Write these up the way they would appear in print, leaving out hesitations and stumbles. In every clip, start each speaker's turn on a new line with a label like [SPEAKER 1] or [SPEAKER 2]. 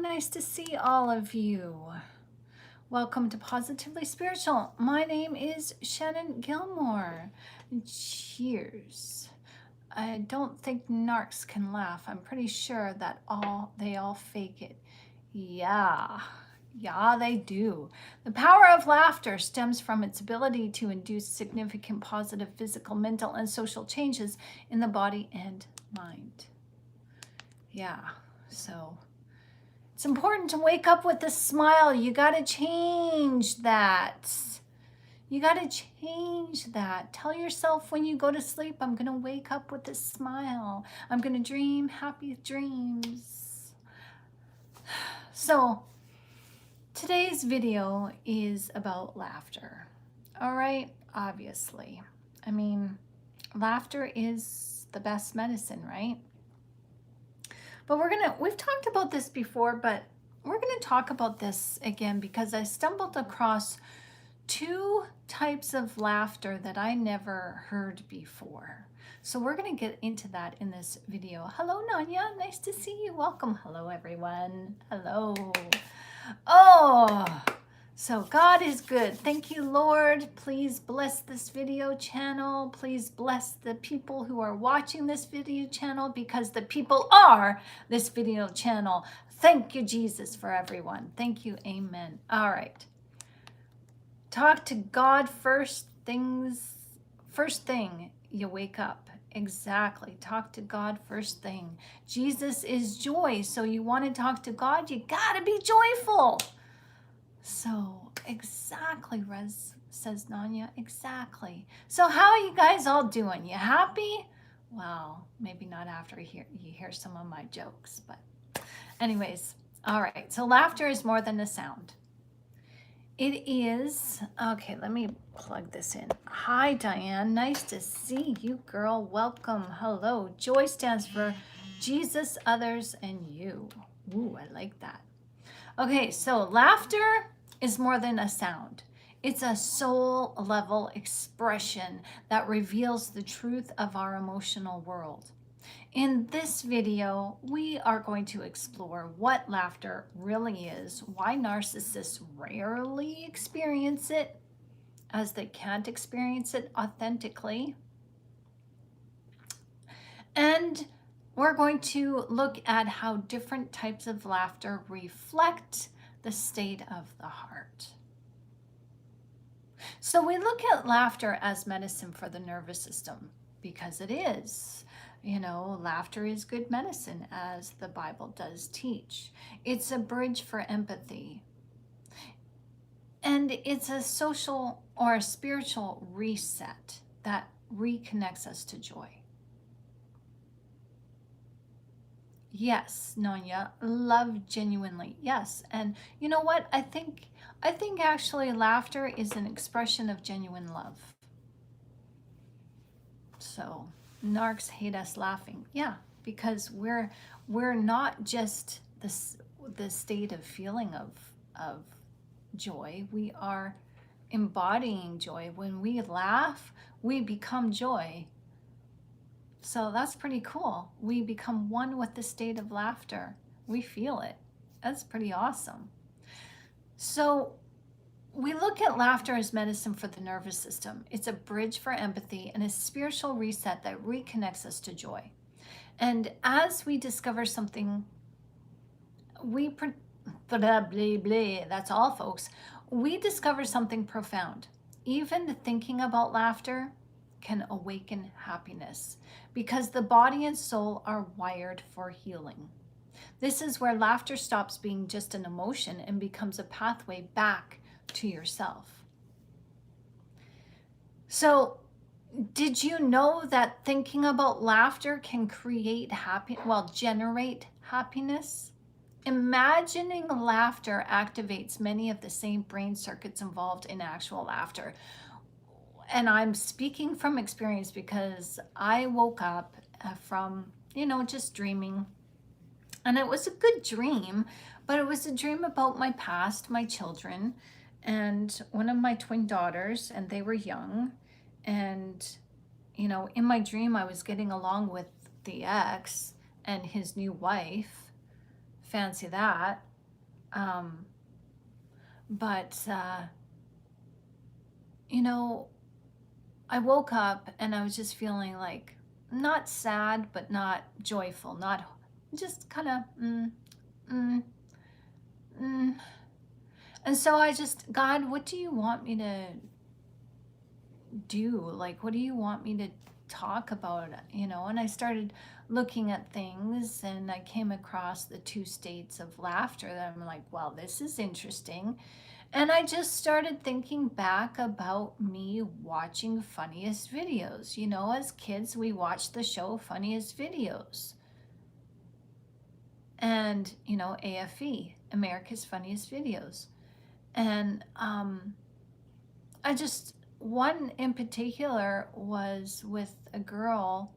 [SPEAKER 1] nice to see all of you. Welcome to Positively Spiritual. My name is Shannon Gilmore. Cheers. I don't think narcs can laugh. I'm pretty sure that they all fake it. Yeah, they do. The power of laughter stems from its ability to induce significant positive physical, mental, and social changes in the body and mind. Yeah, so it's important to wake up with a smile. You got to change that. You got to change that. Tell yourself when you go to sleep, I'm going to wake up with a smile. I'm going to dream happy dreams. So today's video is about laughter. All right, obviously. I mean, laughter is the best medicine, right? But we've talked about this before, but we're going to talk about this again because I stumbled across two types of laughter that I never heard before. So we're going to get into that in this video. Hello, Nanya. Nice to see you. Welcome. Hello, everyone. Hello. Oh, so God is good. Thank you, Lord. Please bless this video channel. Please bless the people who are watching this video channel because the people are this video channel. Thank you, Jesus, for everyone. Thank you. Amen. All right. Talk to God first thing you wake up. Exactly. Talk to God first thing. Jesus is joy. So you want to talk to God, you got to be joyful. So exactly, Rez says Nanya, exactly. So how are you guys all doing? You happy? Well, maybe not after you hear some of my jokes, but anyways, all right. So laughter is more than a sound. It is, okay, let me plug this in. Hi, Diane. Nice to see you, girl. Welcome. Hello. Joy stands for Jesus, others, and you. Ooh, I like that. Okay, so laughter is more than a sound. It's a soul level expression that reveals the truth of our emotional world. In this video, we are going to explore what laughter really is, why narcissists rarely experience it, as they can't experience it authentically. And we're going to look at how different types of laughter reflect the state of the heart. So we look at laughter as medicine for the nervous system because it is. You know, laughter is good medicine, as the Bible does teach. It's a bridge for empathy. And it's a social or a spiritual reset that reconnects us to joy. Yes, Nonya, love genuinely. Yes. And you know what? I think actually laughter is an expression of genuine love. So narcs hate us laughing. Yeah, because we're not just the state of feeling of joy. We are embodying joy. When we laugh, we become joy. So that's pretty cool. We become one with the state of laughter. We feel it. That's pretty awesome. So we look at laughter as medicine for the nervous system. It's a bridge for empathy and a spiritual reset that reconnects us to joy. And as we discover something, that's all, folks. We discover something profound. Even thinking about laughter can awaken happiness because the body and soul are wired for healing. This is where laughter stops being just an emotion and becomes a pathway back to yourself. So, did you know that thinking about laughter can generate happiness? Imagining laughter activates many of the same brain circuits involved in actual laughter. And I'm speaking from experience because I woke up from, just dreaming. And it was a good dream, but it was a dream about my past, my children, and one of my twin daughters, and they were young. And, in my dream, I was getting along with the ex and his new wife. Fancy that. Um, but, you know, I woke up and I was just feeling like not sad, but not joyful, not just kind of, mm, mm. And so I just, God, what do you want me to do? Like, what do you want me to talk about? And I started looking at things and I came across the two states of laughter that I'm like, wow, this is interesting. And I just started thinking back about me watching funniest videos. As kids, we watched the show Funniest Videos. And, AFE, America's Funniest Videos. And one in particular was with a girl.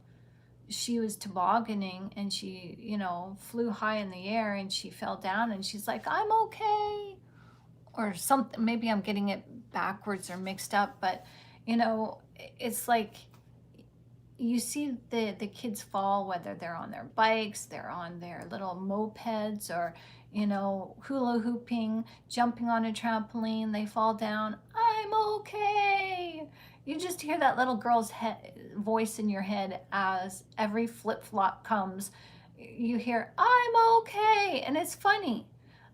[SPEAKER 1] She was tobogganing and she, flew high in the air and she fell down and she's like, I'm okay. Or something, maybe I'm getting it backwards or mixed up, but it's like you see the kids fall, whether they're on their bikes, they're on their little mopeds, or hula hooping, jumping on a trampoline, they fall down. I'm okay. You just hear that little girl's voice in your head as every flip flop comes. You hear, I'm okay. And it's funny.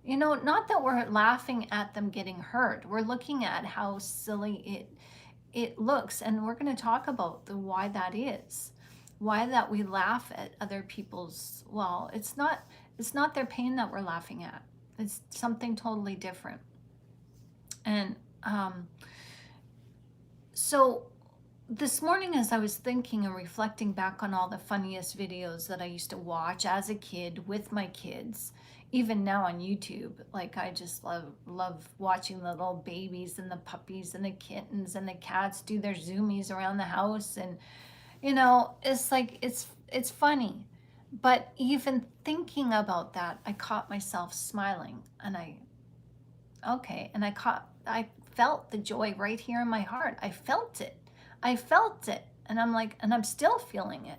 [SPEAKER 1] Not that we're laughing at them getting hurt. We're looking at how silly it looks, and we're going to talk about why that is, why that we laugh at other people's. Well, it's not their pain that we're laughing at. It's something totally different. And so this morning, as I was thinking and reflecting back on all the funniest videos that I used to watch as a kid with my kids, even now on YouTube, like I just love watching the little babies and the puppies and the kittens and the cats do their zoomies around the house. And it's like it's funny. But even thinking about that, I caught myself smiling, and I felt the joy right here in my heart. I felt it. And I'm like, and I'm still feeling it.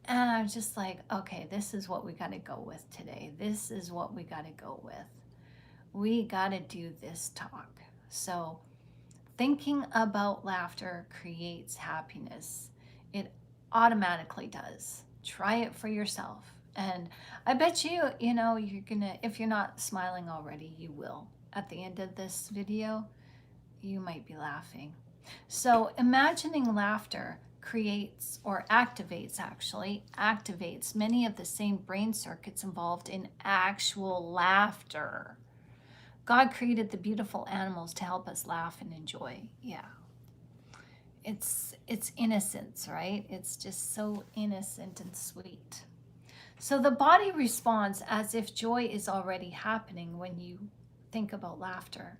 [SPEAKER 1] And I'm just like, okay, this is what we got to go with today. This is what we got to go with. We got to do this talk. So, thinking about laughter creates happiness. It automatically does. Try it for yourself. And I bet you're gonna, if you're not smiling already, you will. At the end of this video, you might be laughing. So imagining laughter creates, or activates many of the same brain circuits involved in actual laughter. God created the beautiful animals to help us laugh and enjoy. Yeah. It's innocence, right? It's just so innocent and sweet. So the body responds as if joy is already happening when you think about laughter.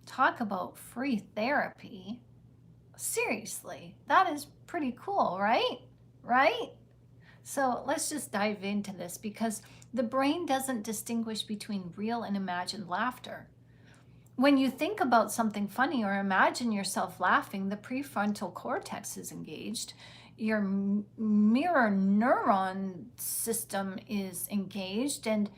[SPEAKER 1] Talk about free therapy. Seriously, that is pretty cool, right? Right? So let's just dive into this, because the brain doesn't distinguish between real and imagined laughter. When you think about something funny or imagine yourself laughing, the prefrontal cortex is engaged. Your mirror neuron system is engaged, and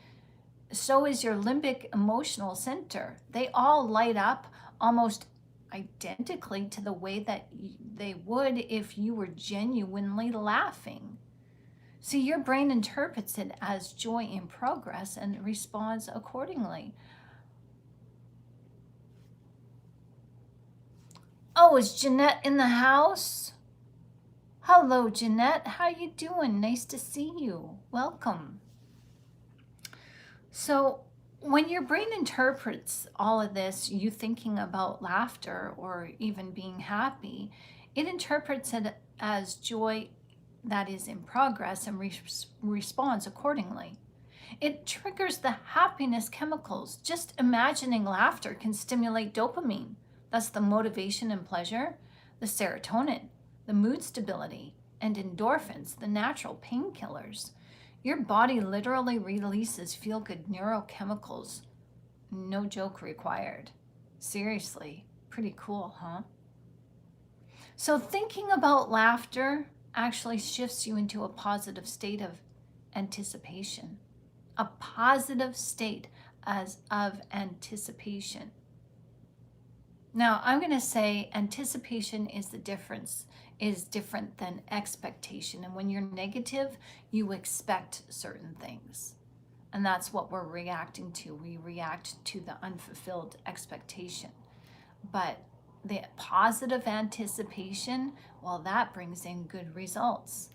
[SPEAKER 1] so is your limbic emotional center. They all light up almost identically to the way that they would if you were genuinely laughing. So your brain interprets it as joy in progress and responds accordingly. Oh, is Jeanette in the house? Hello, Jeanette. How you doing? Nice to see you. Welcome. So when your brain interprets all of this, you thinking about laughter or even being happy, it interprets it as joy that is in progress and responds accordingly. It triggers the happiness chemicals. Just imagining laughter can stimulate dopamine. That's the motivation and pleasure, the serotonin, the mood stability, and endorphins, the natural painkillers. Your body literally releases feel-good neurochemicals. No joke required. Seriously, pretty cool, huh? So thinking about laughter actually shifts you into a positive state of anticipation. A positive state as of anticipation. Now, I'm going to say anticipation is different than expectation. And when you're negative, you expect certain things. And that's what we're reacting to. We react to the unfulfilled expectation. But the positive anticipation, well, that brings in good results.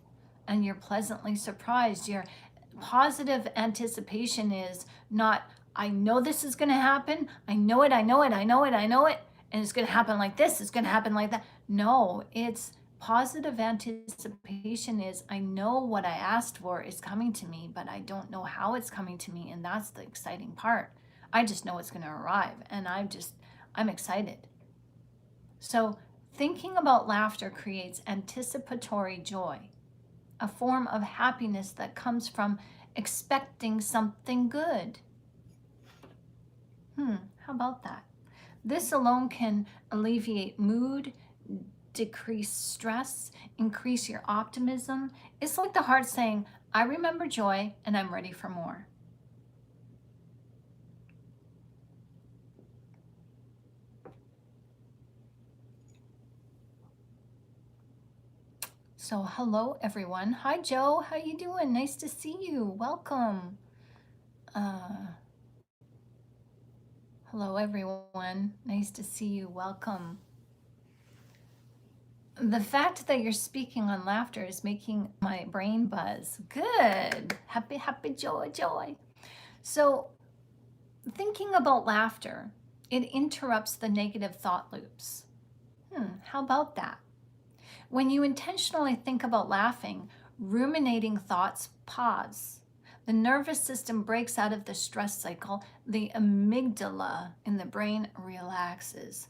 [SPEAKER 1] And you're pleasantly surprised. Your positive anticipation is not, I know this is going to happen. I know it, I know it, I know it, I know it. And it's going to happen like this. It's going to happen like that. No, it's positive anticipation is, I know what I asked for is coming to me, but I don't know how it's coming to me. And that's the exciting part. I just know it's going to arrive. And I'm excited. So thinking about laughter creates anticipatory joy, a form of happiness that comes from expecting something good. How about that? This alone can alleviate mood, decrease stress, increase your optimism. It's like the heart saying, I remember joy and I'm ready for more. So hello everyone. Hi Joe, how you doing? Nice to see you. Welcome. Hello everyone. Nice to see you. Welcome. The fact that you're speaking on laughter is making my brain buzz. Good. Happy, happy, joy, joy. So thinking about laughter, it interrupts the negative thought loops. How about that? When you intentionally think about laughing, ruminating thoughts pause. The nervous system breaks out of the stress cycle. The amygdala in the brain relaxes.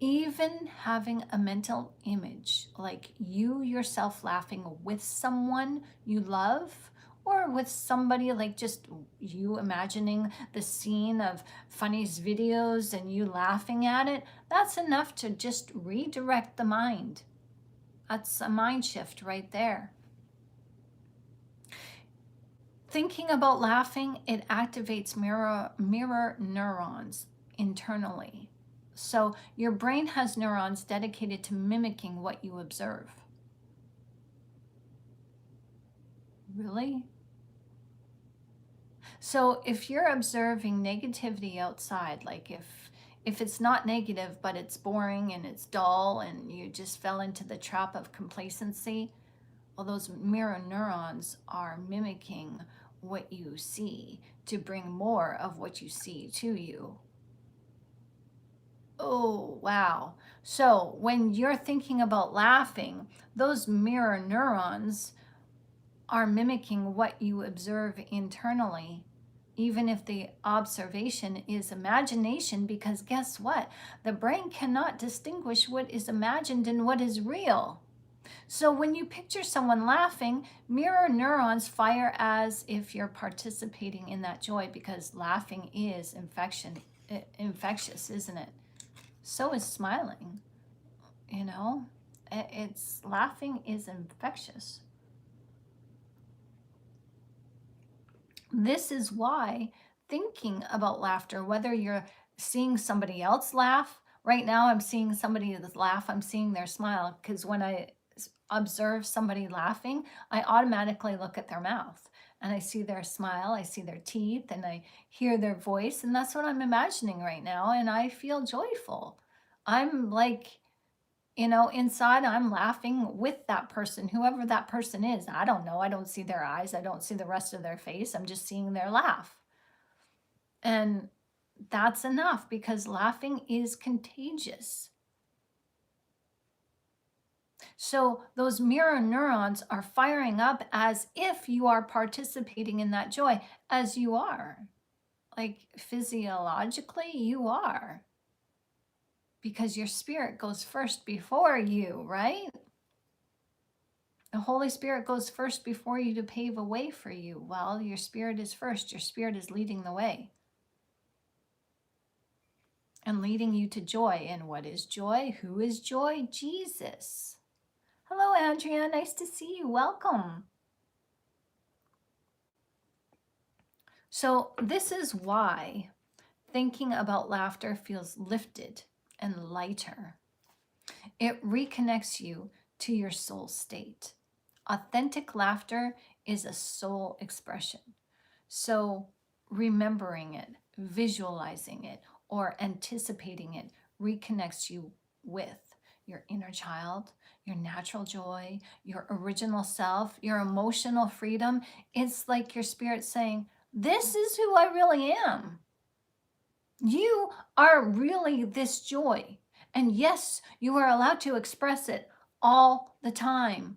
[SPEAKER 1] Even having a mental image, like you yourself laughing with someone you love, or with somebody, like just you imagining the scene of Funny's videos and you laughing at it, that's enough to just redirect the mind. That's a mind shift right there. Thinking about laughing, it activates mirror neurons internally. So your brain has neurons dedicated to mimicking what you observe. Really? So if you're observing negativity outside, like if it's not negative, but it's boring and it's dull and you just fell into the trap of complacency, well, those mirror neurons are mimicking what you see to bring more of what you see to you. Oh, wow. So when you're thinking about laughing, those mirror neurons are mimicking what you observe internally, even if the observation is imagination, because guess what? The brain cannot distinguish what is imagined and what is real. So when you picture someone laughing, mirror neurons fire as if you're participating in that joy, because laughing is infectious, isn't it? So is smiling, you know? It's laughing is infectious. This is why thinking about laughter, whether you're seeing somebody else laugh, right now I'm seeing somebody laugh, I'm seeing their smile, because when I observe somebody laughing, I automatically look at their mouth and I see their smile, I see their teeth, and I hear their voice, and that's what I'm imagining right now, and I feel joyful. I'm like, inside I'm laughing with that person, whoever that person is. I don't know. I don't see their eyes. I don't see the rest of their face. I'm just seeing their laugh. And that's enough, because laughing is contagious. So those mirror neurons are firing up as if you are participating in that joy, as you are. Like physiologically, you are. Because your spirit goes first before you, right? The Holy Spirit goes first before you to pave a way for you. Well, your spirit is first. Your spirit is leading the way and leading you to joy. And what is joy? Who is joy? Jesus. Hello, Andrea. Nice to see you. Welcome. So this is why thinking about laughter feels lifted and lighter. It reconnects you to your soul state. Authentic laughter is a soul expression. So remembering it, visualizing it, or anticipating it reconnects you with your inner child, your natural joy, your original self, your emotional freedom. It's like your spirit saying, this is who I really am. You are really this joy. And yes, you are allowed to express it all the time.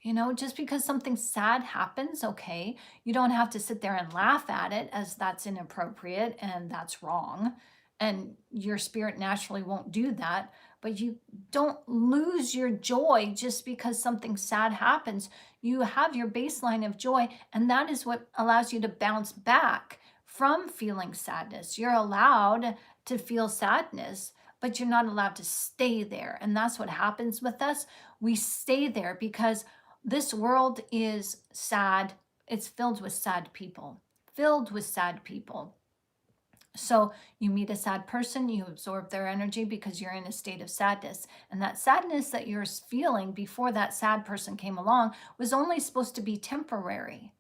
[SPEAKER 1] You know, just because something sad happens, okay, you don't have to sit there and laugh at it as that's inappropriate and that's wrong. And your spirit naturally won't do that. But you don't lose your joy just because something sad happens. You have your baseline of joy, and that is what allows you to bounce back from feeling sadness. You're allowed to feel sadness, but you're not allowed to stay there. And that's what happens with us. We stay there because this world is sad. It's filled with sad people, filled with sad people. So you meet a sad person, you absorb their energy because you're in a state of sadness. And that sadness that you're feeling before that sad person came along was only supposed to be temporary.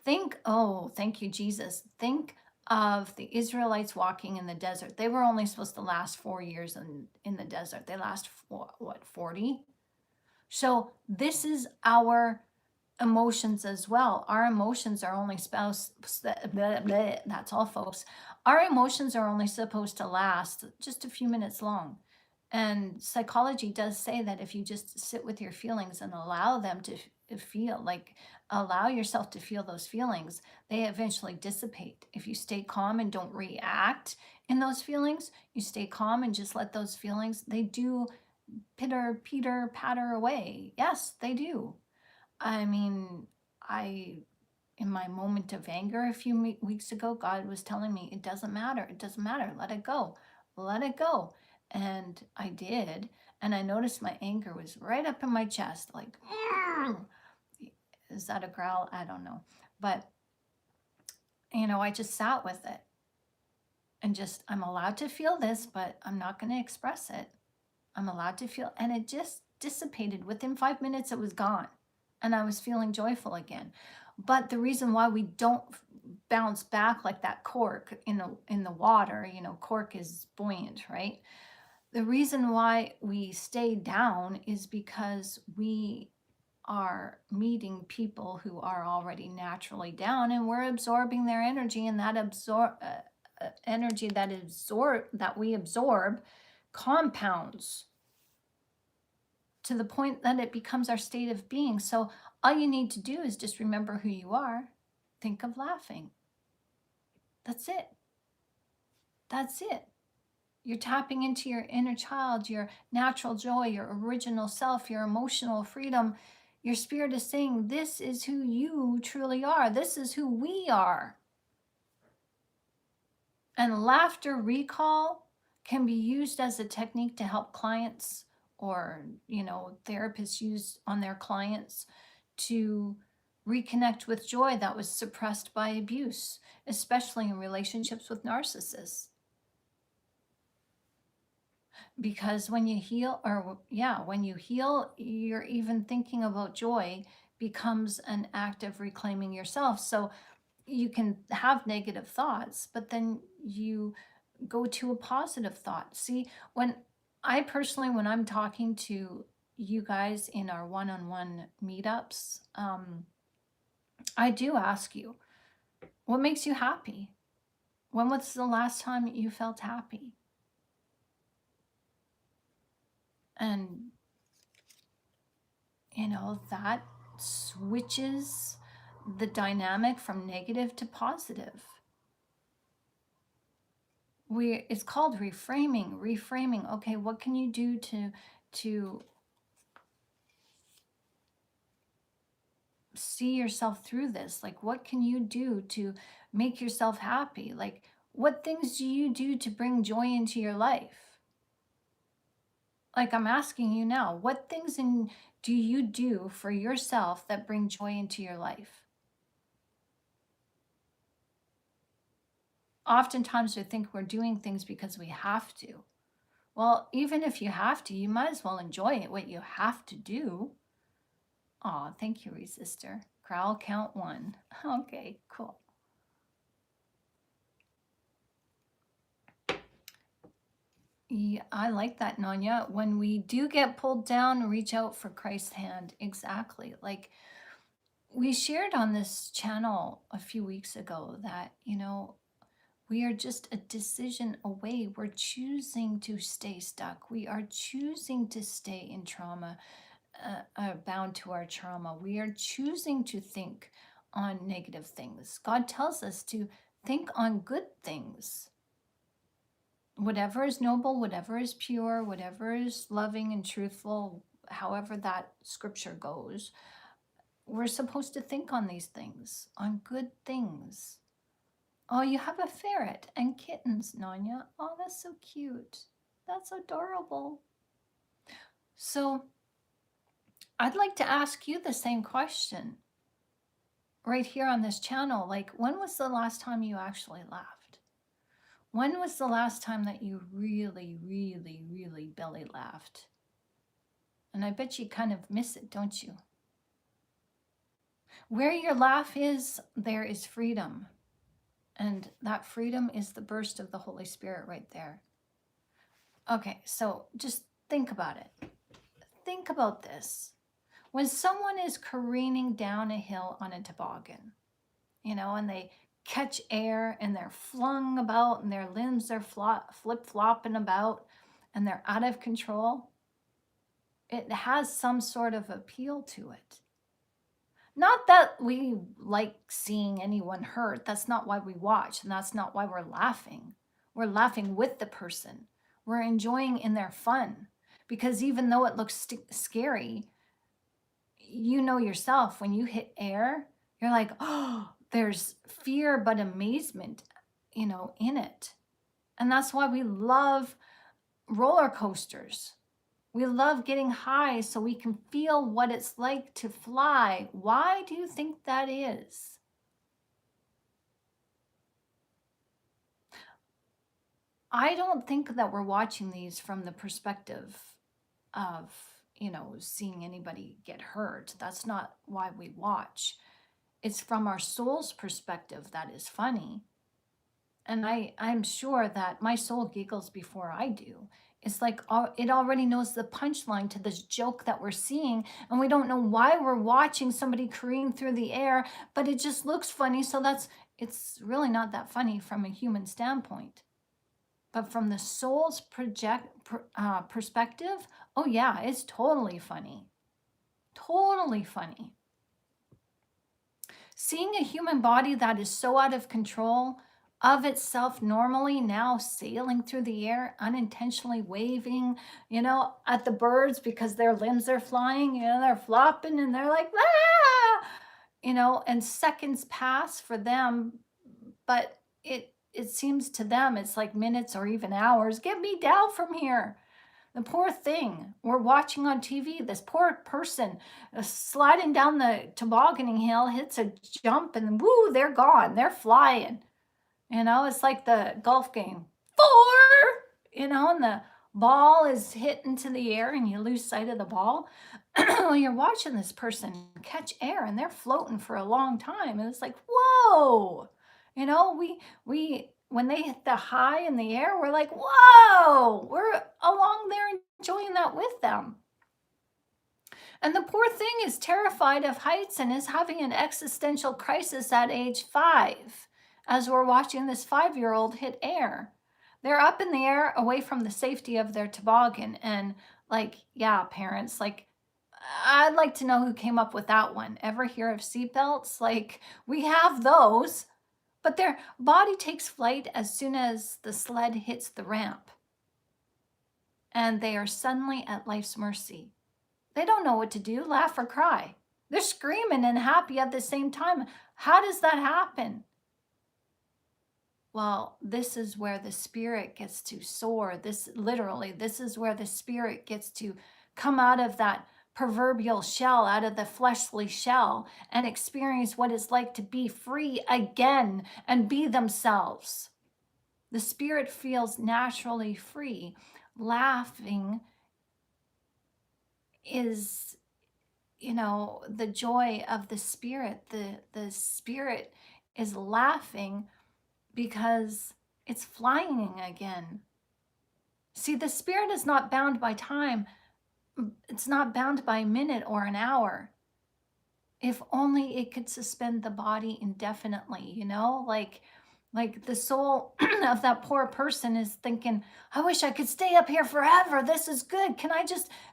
[SPEAKER 1] Think, oh, thank you, Jesus. Think of the Israelites walking in the desert. They were only supposed to last 4 years in the desert. They last, what, 40? So this is our emotions as well. Our emotions are only that's all, folks. Our emotions are only supposed to last just a few minutes long. And psychology does say that if you just sit with your feelings and allow them to feel, like allow yourself to feel those feelings, they eventually dissipate. If you stay calm and don't react in those feelings, you stay calm and just let those feelings, they do pitter patter away. Yes, they do. I mean, I, in my moment of anger a few weeks ago, God was telling me, it doesn't matter. It doesn't matter. Let it go. Let it go. And I did. And I noticed my anger was right up in my chest, like, "Argh!" Is that a growl? I don't know. But, I just sat with it and just, I'm allowed to feel this, but I'm not going to express it. I'm allowed to feel, and it just dissipated. Within 5 minutes, it was gone. And I was feeling joyful again. But the reason why we don't bounce back like that cork in the water, cork is buoyant, right? The reason why we stay down is because we are meeting people who are already naturally down, and we're absorbing their energy, and that energy that we absorb compounds to the point that it becomes our state of being. So all you need to do is just remember who you are. Think of laughing. That's it. That's it. You're tapping into your inner child, your natural joy, your original self, your emotional freedom. Your spirit is saying, this is who you truly are. This is who we are. And laughter recall can be used as a technique to help clients or, therapists use on their clients to reconnect with joy that was suppressed by abuse, especially in relationships with narcissists. Because when you heal, when you heal, you're even thinking about joy becomes an act of reclaiming yourself. So you can have negative thoughts, but then you go to a positive thought. See, when I'm talking to you guys in our one-on-one meetups, I do ask you, what makes you happy? When was the last time you felt happy? And, that switches the dynamic from negative to positive. It's called reframing. Okay, what can you do to see yourself through this? Like, what can you do to make yourself happy? Like, what things do you do to bring joy into your life? Like, I'm asking you now, what things do you do for yourself that bring joy into your life? oftentimes we think we're doing things because we have to. Well, even if you have to, you might as well enjoy it, what you have to do. Aw, thank you, Resistor. Growl count 1. Okay, cool. Yeah, I like that, Nanya. When we do get pulled down, reach out for Christ's hand. Exactly. Like we shared on this channel a few weeks ago that, we are just a decision away. We're choosing to stay stuck. We are choosing to stay in trauma, bound to our trauma. We are choosing to think on negative things. God tells us to think on good things. Whatever is noble, whatever is pure, whatever is loving and truthful, however that scripture goes, we're supposed to think on these things, on good things. Oh, you have a ferret and kittens, Nanya. Oh, that's so cute. That's adorable. So I'd like to ask you the same question right here on this channel. Like, when was the last time you actually laughed? When was the last time that you really, really, really belly laughed? And I bet you kind of miss it, don't you? Where your laugh is, there is freedom. And that freedom is the burst of the Holy Spirit right there. Okay, so just think about it. Think about this. When someone is careening down a hill on a toboggan, and they catch air and they're flung about and their limbs are flip-flopping about and they're out of control, it has some sort of appeal to it. Not that we like seeing anyone hurt. That's not why we watch, and that's not why we're laughing. We're laughing with the person. We're enjoying in their fun. Because even though it looks scary, you know yourself, when you hit air, you're like, oh, there's fear but amazement, in it. And that's why we love roller coasters. We love getting high so we can feel what it's like to fly. Why do you think that is? I don't think that we're watching these from the perspective of, seeing anybody get hurt. That's not why we watch. It's from our soul's perspective that is funny. And I'm sure that my soul giggles before I do. It's like it already knows the punchline to this joke that we're seeing, and we don't know why we're watching somebody careen through the air, but it just looks funny. So it's really not that funny from a human standpoint. But from the soul's perspective, oh yeah, it's totally funny. Totally funny. Seeing a human body that is so out of control of itself normally, now sailing through the air, unintentionally waving, at the birds because their limbs are flying, they're flopping and they're like, ah, and seconds pass for them, but it seems to them it's like minutes or even hours. Get me down from here. The poor thing. We're watching on TV, this poor person sliding down the tobogganing hill, hits a jump, and woo, they're gone. They're flying. It's like the golf game. 4, and the ball is hit into the air and you lose sight of the ball. Well, you're watching this person catch air and they're floating for a long time. And it's like, whoa, we when they hit the high in the air, we're like, whoa, we're along there enjoying that with them. And the poor thing is terrified of heights and is having an existential crisis at age 5 as we're watching this 5-year-old hit air. They're up in the air away from the safety of their toboggan. And yeah, parents, I'd like to know who came up with that one. Ever hear of seatbelts? We have those, but their body takes flight as soon as the sled hits the ramp. And they are suddenly at life's mercy. They don't know what to do, laugh or cry. They're screaming and happy at the same time. How does that happen? Well, this is where the spirit gets to soar. This is where the spirit gets to come out of that proverbial shell, out of the fleshly shell, and experience what it's like to be free again and be themselves. The spirit feels naturally free. Laughing is, the joy of the spirit. The spirit is laughing because it's flying again. See, the spirit is not bound by time. It's not bound by a minute or an hour. If only it could suspend the body indefinitely, like the soul of that poor person is thinking, I wish I could stay up here forever. This is good.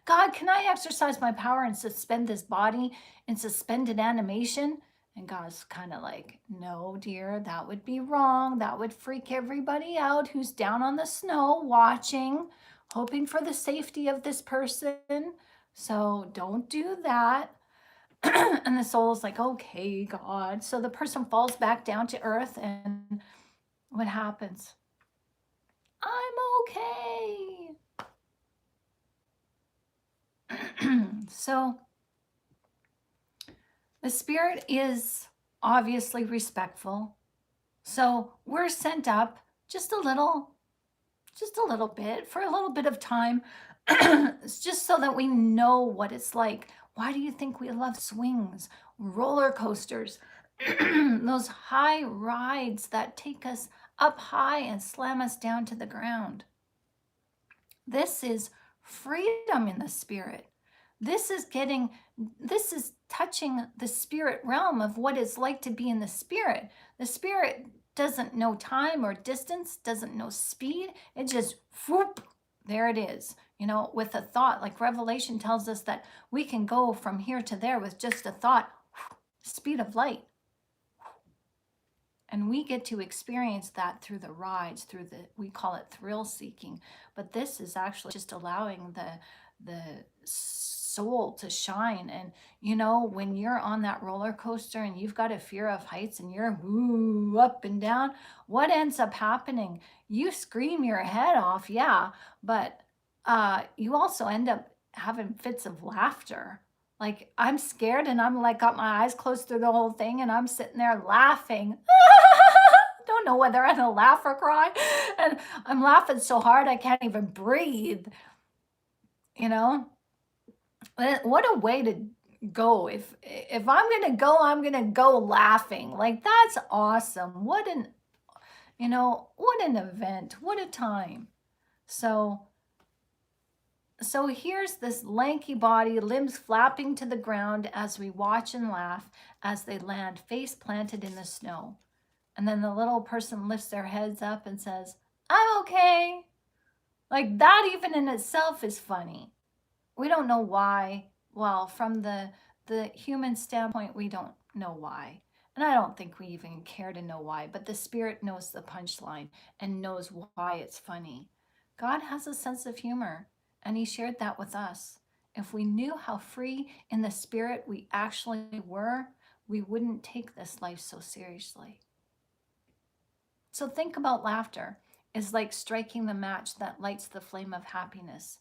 [SPEAKER 1] God, can I exercise my power and suspend this body in suspended animation? And God's kind of like, no, dear, that would be wrong. That would freak everybody out who's down on the snow watching, hoping for the safety of this person. So don't do that. And the soul's like, okay, God. So the person falls back down to earth, and what happens? I'm okay. So the spirit is obviously respectful. So we're sent up just a little bit for a little bit of time. It's just so that we know what it's like. Why do you think we love swings, roller coasters, those high rides that take us up high and slam us down to the ground? This is freedom in the spirit. This is touching the spirit realm of what it's like to be in the spirit. The spirit doesn't know time or distance, doesn't know speed. It just whoop, there it is. With a thought, like Revelation tells us that we can go from here to there with just a thought, speed of light. And we get to experience that through the rides, we call it thrill seeking. But this is actually just allowing the soul to shine. And when you're on that roller coaster and you've got a fear of heights and you're up and down, what ends up happening? You scream your head off, yeah, but you also end up having fits of laughter. Like, I'm scared and I'm like got my eyes closed through the whole thing and I'm sitting there laughing. Don't know whether I'm gonna laugh or cry. And I'm laughing so hard I can't even breathe. What a way to go. If I'm gonna go laughing. Like, that's awesome. What an event. What a time. So here's this lanky body, limbs flapping to the ground as we watch and laugh as they land face planted in the snow. And then the little person lifts their heads up and says, I'm okay. Like, that even in itself is funny. We don't know why. Well, from the human standpoint, we don't know why. And I don't think we even care to know why, but the spirit knows the punchline and knows why it's funny. God has a sense of humor, and he shared that with us. If we knew how free in the spirit we actually were, we wouldn't take this life so seriously. So think about laughter. It's like striking the match that lights the flame of happiness.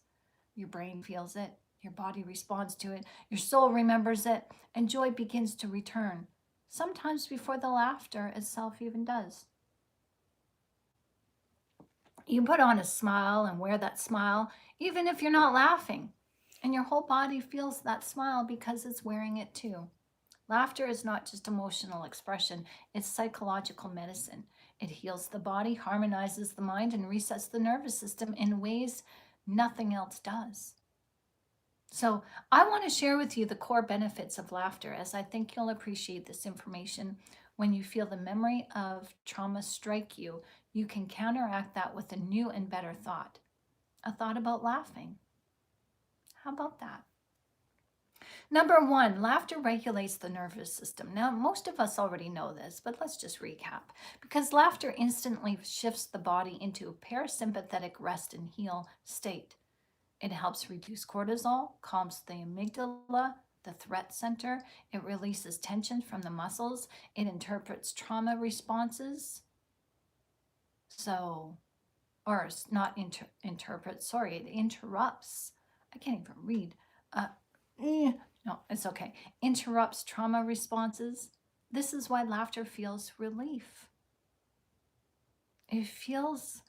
[SPEAKER 1] Your brain feels it, your body responds to it, your soul remembers it, and joy begins to return, sometimes before the laughter itself even does. You put on a smile and wear that smile, even if you're not laughing, and your whole body feels that smile because it's wearing it too. Laughter is not just emotional expression, it's psychological medicine. It heals the body, harmonizes the mind, and resets the nervous system in ways nothing else does. So I want to share with you the core benefits of laughter, as I think you'll appreciate this information. When you feel the memory of trauma strike you, you can counteract that with a new and better thought. A thought about laughing. How about that? Number one, laughter regulates the nervous system. Now, most of us already know this, but let's just recap. Because laughter instantly shifts the body into a parasympathetic rest and heal state. It helps reduce cortisol, calms the amygdala, the threat center. It releases tension from the muscles. It interprets trauma responses. It interrupts. I can't even read. No, it's okay. Interrupts trauma responses. This is why laughter feels relief. It feels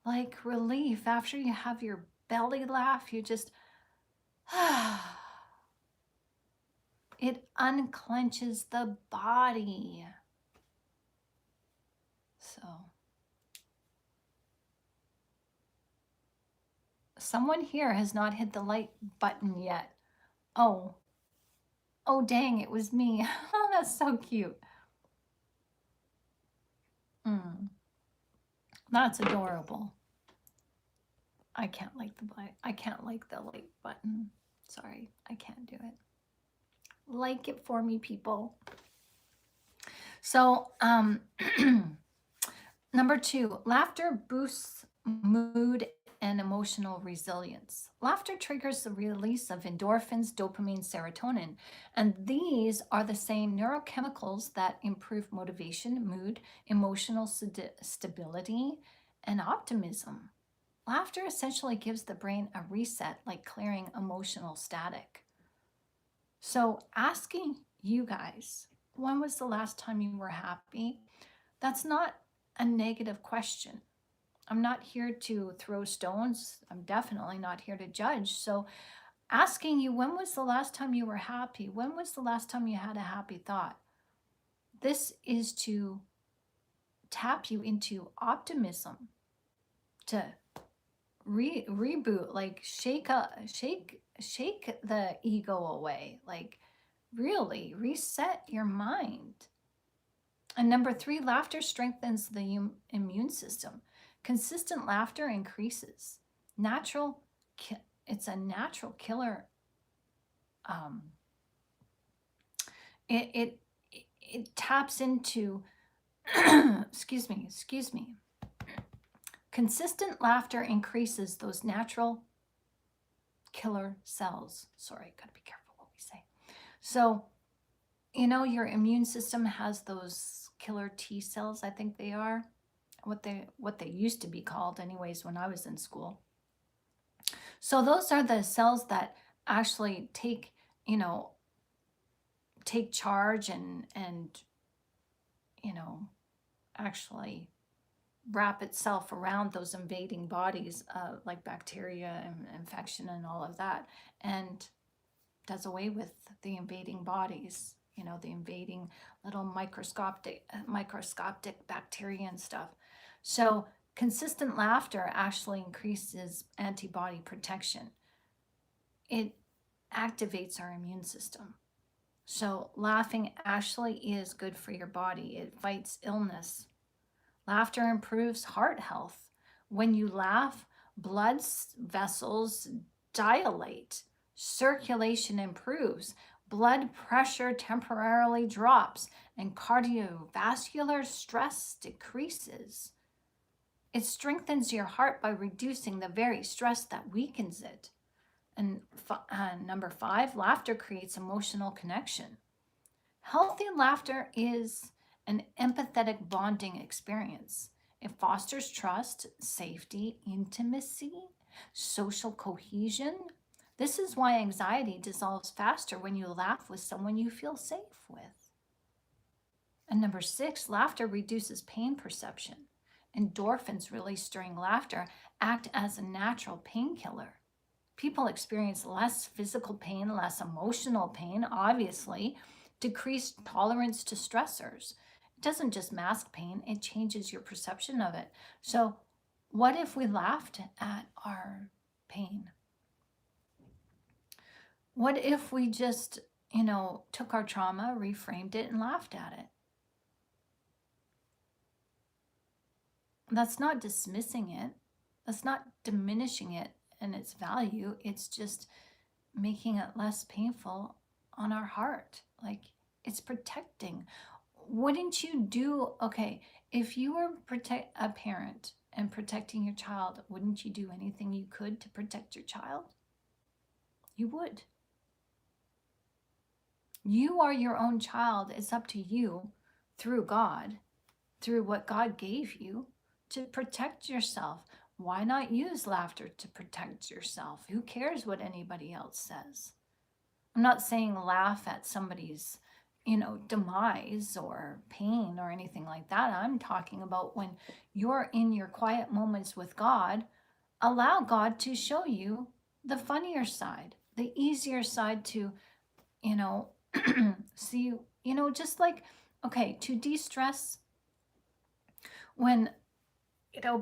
[SPEAKER 1] like relief. After you have your belly laugh, you just, it unclenches the body. So, someone here has not hit the like button yet. Oh, oh dang, it was me. Oh, that's so cute. That's adorable. I can't like the like button. Sorry, I can't do it. Like it for me, people. So, number 2, laughter boosts mood and emotional resilience. Laughter triggers the release of endorphins, dopamine, serotonin, and these are the same neurochemicals that improve motivation, mood, emotional stability, and optimism. Laughter essentially gives the brain a reset, like clearing emotional static. So, asking you guys, when was the last time you were happy? That's not a negative question. I'm not here to throw stones. I'm definitely not here to judge. So, asking you, when was the last time you were happy? When was the last time you had a happy thought? This is to tap you into optimism, to reboot, like shake the ego away, like really reset your mind. And number 3, laughter strengthens the immune system. Consistent laughter increases natural it's a natural killer. um it taps into excuse me. Consistent laughter increases those natural killer cells. Sorry, gotta be careful what we say. So, your immune system has those killer T cells, I think they are, what they used to be called anyways when I was in school. So those are the cells that actually take charge and actually wrap itself around those invading bodies, like bacteria and infection and all of that, and does away with the invading bodies, the invading little microscopic bacteria and stuff. So consistent laughter actually increases antibody protection. It activates our immune system. So laughing actually is good for your body. It fights illness. Laughter improves heart health. When you laugh, blood vessels dilate, circulation improves, blood pressure temporarily drops, and cardiovascular stress decreases. It strengthens your heart by reducing the very stress that weakens it. And number 5, laughter creates emotional connection. Healthy laughter is an empathetic bonding experience. It fosters trust, safety, intimacy, social cohesion. This is why anxiety dissolves faster when you laugh with someone you feel safe with. And number 6, laughter reduces pain perception. Endorphins released during laughter act as a natural painkiller. People experience less physical pain, less emotional pain, obviously, decreased tolerance to stressors. It doesn't just mask pain, it changes your perception of it. So, what if we laughed at our pain? What if we just, took our trauma, reframed it, and laughed at it? That's not dismissing it, that's not diminishing it and its value. It's just making it less painful on our heart. Like, it's protecting. Wouldn't you do, okay, if you were a parent and protecting your child, wouldn't you do anything you could to protect your child? You would. You are your own child. It's up to you, through God, through what God gave you, to protect yourself. Why not use laughter to protect yourself? Who cares what anybody else says? I'm not saying laugh at somebody's demise or pain or anything like that. I'm talking about when you're in your quiet moments with God, allow God to show you the funnier side, the easier side to, you know, see, just like, okay, to de-stress when,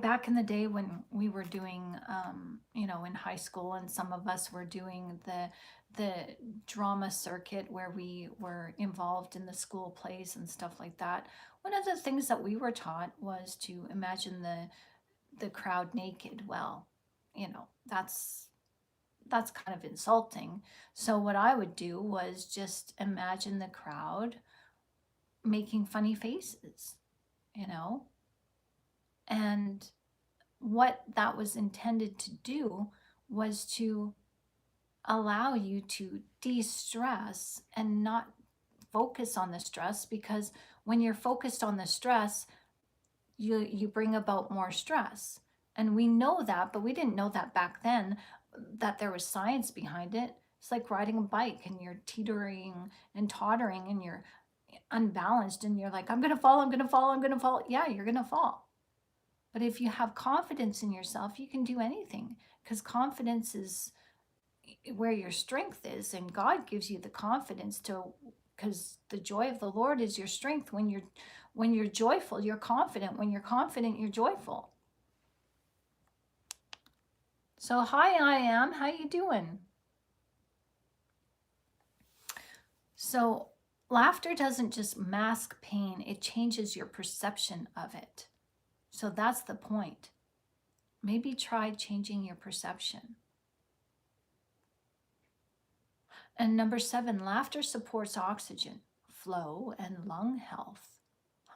[SPEAKER 1] back in the day when we were doing, in high school, and some of us were doing the drama circuit where we were involved in the school plays and stuff like that. One of the things that we were taught was to imagine the crowd naked. Well, that's kind of insulting. So what I would do was just imagine the crowd making funny faces, you know, and what that was intended to do was to allow you to de-stress and not focus on the stress, because when you're focused on the stress, you bring about more stress. And we know that, but we didn't know that back then, that there was science behind it. It's like riding a bike and you're teetering and tottering and you're unbalanced and you're like, I'm gonna fall, I'm gonna fall, I'm gonna fall. Yeah, you're gonna fall. But if you have confidence in yourself, you can do anything, because confidence is where your strength is, and God gives you the confidence to, because the joy of the Lord is your strength. When you're joyful, you're confident. When you're confident, you're joyful. So hi, I am. How you doing? So laughter doesn't just mask pain, it changes your perception of it. So that's the point. Maybe try changing your perception. And number 7, laughter supports oxygen flow and lung health.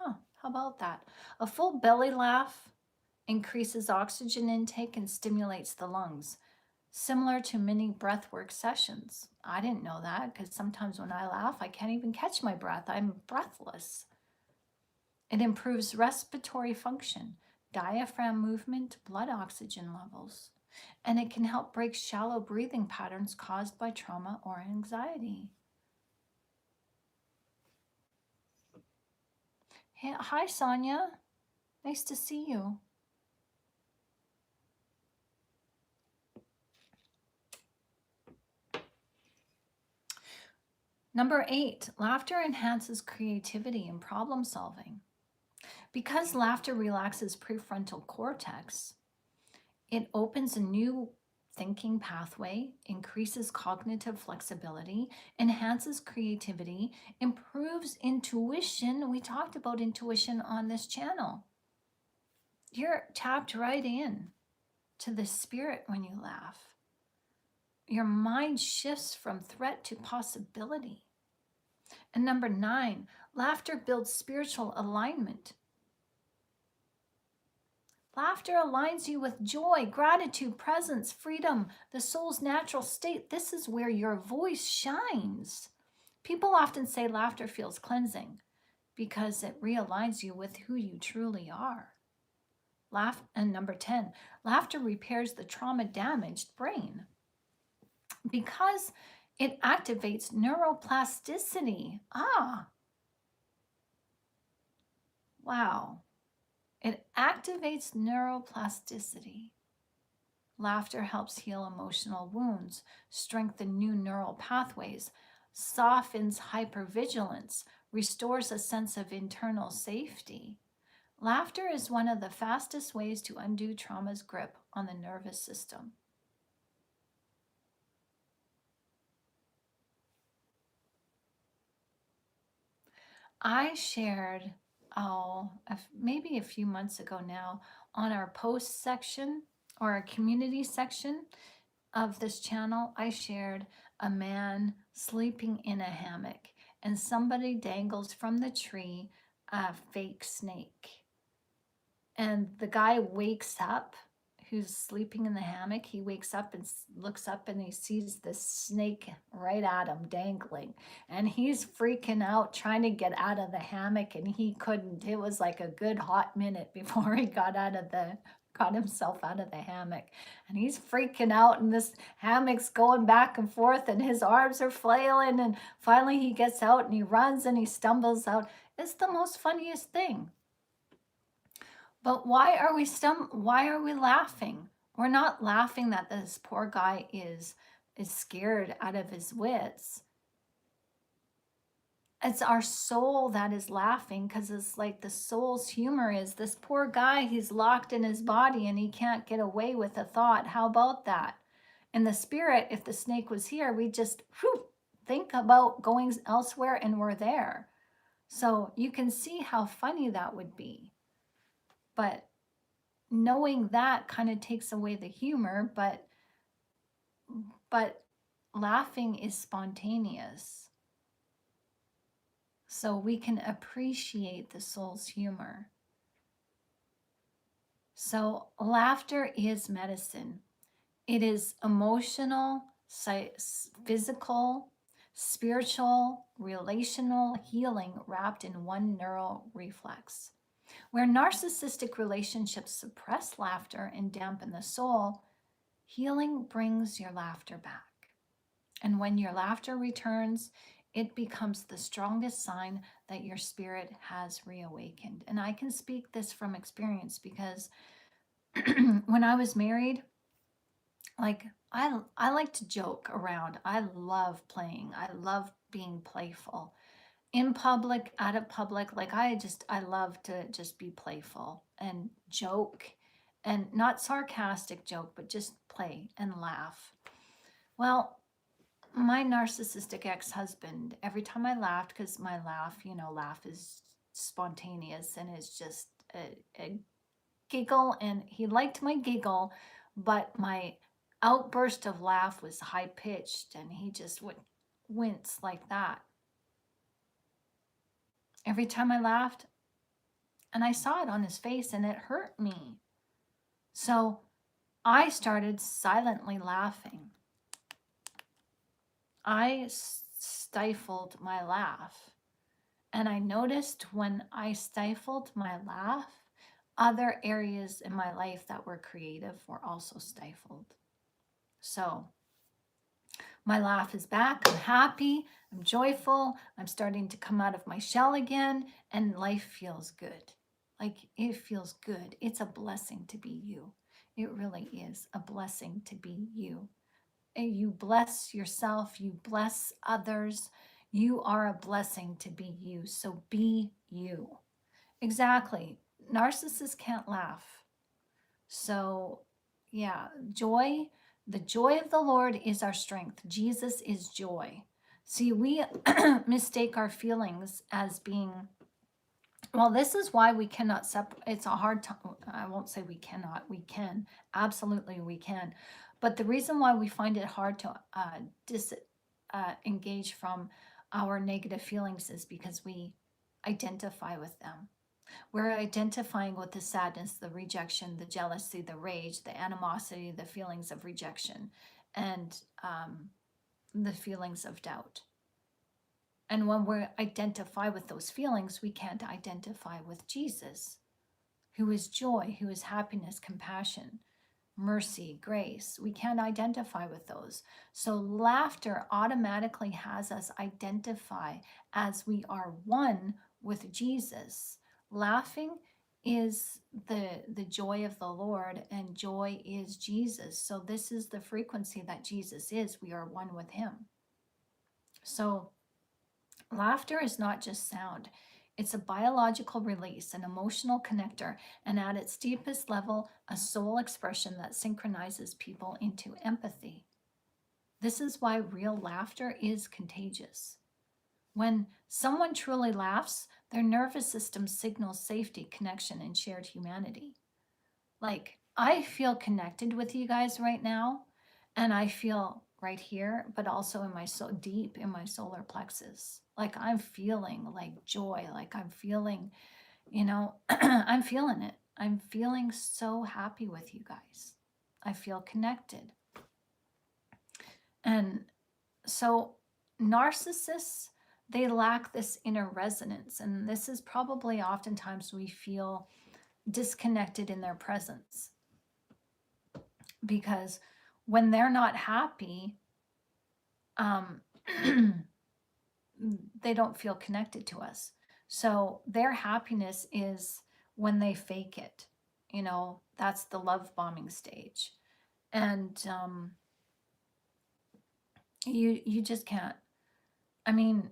[SPEAKER 1] How about that? A full belly laugh increases oxygen intake and stimulates the lungs, similar to mini breathwork sessions. I didn't know that, because sometimes when I laugh, I can't even catch my breath. I'm breathless. It improves respiratory function, diaphragm movement, blood oxygen levels, and it can help break shallow breathing patterns caused by trauma or anxiety. Hey, hi, Sonia. Nice to see you. Number 8, laughter enhances creativity and problem solving. Because laughter relaxes prefrontal cortex, it opens a new thinking pathway, increases cognitive flexibility, enhances creativity, improves intuition. We talked about intuition on this channel. You're tapped right in to the spirit when you laugh. Your mind shifts from threat to possibility. And number 9, laughter builds spiritual alignment. Laughter aligns you with joy, gratitude, presence, freedom, the soul's natural state. This is where your voice shines. People often say laughter feels cleansing because it realigns you with who you truly are. And number 10, laughter repairs the trauma-damaged brain because it activates neuroplasticity. Wow. It activates neuroplasticity. Laughter helps heal emotional wounds, strengthen new neural pathways, softens hypervigilance, restores a sense of internal safety. Laughter is one of the fastest ways to undo trauma's grip on the nervous system. I shared, maybe a few months ago now, on our post section or our community section of this channel, I shared a man sleeping in a hammock, and somebody dangles from the tree a fake snake. And the guy wakes up, who's sleeping in the hammock, he wakes up and looks up and he sees this snake right at him dangling, and he's freaking out trying to get out of the hammock, and he couldn't. It was like a good hot minute before he got out of the got himself out of the hammock, and he's freaking out, and this hammock's going back and forth, and his arms are flailing, and finally he gets out and he runs and he stumbles out. It's the most funniest thing. But why are we laughing? We're not laughing that this poor guy is scared out of his wits. It's our soul that is laughing, because it's like the soul's humor is, this poor guy, he's locked in his body and he can't get away with a thought. How about that? In the spirit, if the snake was here, we just think about going elsewhere and we're there. So you can see how funny that would be. But knowing that kind of takes away the humor, but laughing is spontaneous. So we can appreciate the soul's humor. So laughter is medicine. It is emotional, physical, spiritual, relational healing wrapped in one neural reflex. Where narcissistic relationships suppress laughter and dampen the soul, healing brings your laughter back. And when your laughter returns, it becomes the strongest sign that your spirit has reawakened. And I can speak this from experience, because when I was married, like I like to joke around. I love playing. I love being playful. In public, out of public, like I love to just be playful and joke, and not sarcastic joke, but just play and laugh. Well, my narcissistic ex-husband, every time I laughed, because my laugh is spontaneous and it's just a giggle, and he liked my giggle, but my outburst of laugh was high-pitched, and he just would wince like that. Every time I laughed, and I saw it on his face, and it hurt me. So I started silently laughing. I stifled my laugh. And I noticed when I stifled my laugh, other areas in my life that were creative were also stifled. So my laugh is back. I'm happy. I'm joyful. I'm starting to come out of my shell again, and life feels good. Like, it feels good. It's a blessing to be you. It really is a blessing to be you. And you bless yourself. You bless others. You are a blessing to be you. So be you. Exactly. Narcissists can't laugh. So yeah, joy. The joy of the Lord is our strength. Jesus is joy. See, we mistake our feelings as being, well, this is why we cannot separate. It's a hard time. I won't say we cannot. We can. Absolutely, we can. But the reason why we find it hard to disengage from our negative feelings is because we identify with them. We're identifying with the sadness, the rejection, the jealousy, the rage, the animosity, the feelings of rejection, and the feelings of doubt. And when we identify with those feelings, we can't identify with Jesus, who is joy, who is happiness, compassion, mercy, grace. We can't identify with those. So laughter automatically has us identify as we are one with Jesus. Laughing is the joy of the Lord, and joy is Jesus. So this is the frequency that Jesus is. We are one with him. So laughter is not just sound. It's a biological release, an emotional connector, and at its deepest level, a soul expression that synchronizes people into empathy. This is why real laughter is contagious. When someone truly laughs, their nervous system signals safety, connection, and shared humanity. Like, I feel connected with you guys right now, and I feel right here, but also in my soul, deep in my solar plexus. Like, I'm feeling like joy, like I'm feeling, I'm feeling it. I'm feeling so happy with you guys. I feel connected. And so narcissists, they lack this inner resonance. And this is probably oftentimes we feel disconnected in their presence. because when they're not happy, um, they don't feel connected to us. So their happiness is when they fake it. That's the love bombing stage. And you just can't. I mean,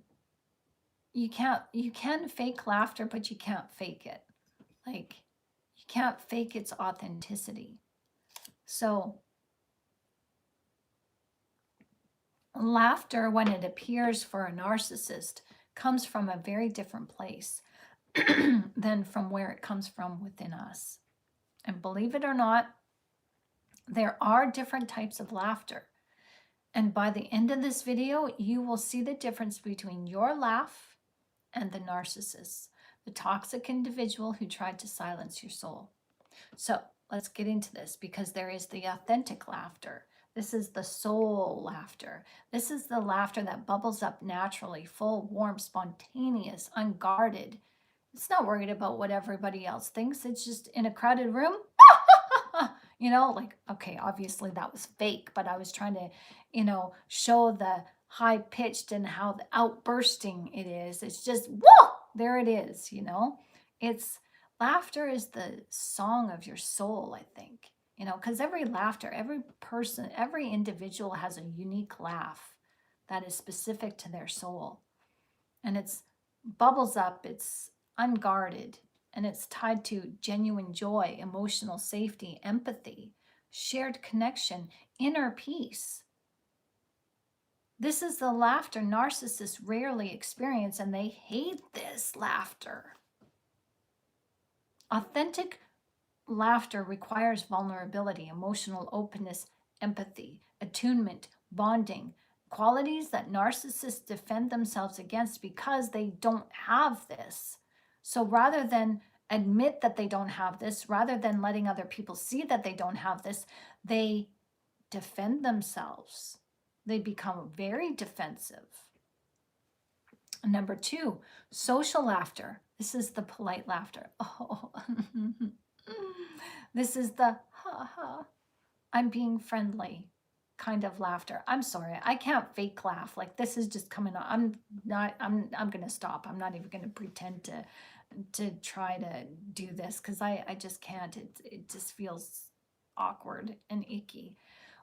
[SPEAKER 1] you can fake laughter, but you can't fake it. Like, you can't fake its authenticity. So laughter, when it appears for a narcissist, comes from a very different place than from where it comes from within us. And believe it or not, there are different types of laughter. And by the end of this video, you will see the difference between your laugh and the narcissist, the toxic individual who tried to silence your soul. So let's get into this, because there is the authentic laughter. This is the soul laughter. This is the laughter that bubbles up naturally, full, warm, spontaneous, unguarded. It's not worried about what everybody else thinks. It's just in a crowded room. Like, okay, obviously that was fake, but I was trying to, show the high pitched and how the outbursting it is. It's just, whoa, there it is, It's laughter is the song of your soul, I think, because every laughter, every person, every individual has a unique laugh that is specific to their soul. And it's bubbles up, it's unguarded, and it's tied to genuine joy, emotional safety, empathy, shared connection, inner peace. This is the laughter narcissists rarely experience, and they hate this laughter. Authentic laughter requires vulnerability, emotional openness, empathy, attunement, bonding, qualities that narcissists defend themselves against because they don't have this. So rather than admit that they don't have this, rather than letting other people see that they don't have this, they defend themselves. They become very defensive. Number 2, social laughter. This is the polite laughter. Oh, this is the ha ha, I'm being friendly kind of laughter. I'm sorry, I can't fake laugh. Like, this is just coming on. I'm gonna stop. I'm not even gonna pretend to try to do this, because I just can't. It just feels awkward and icky.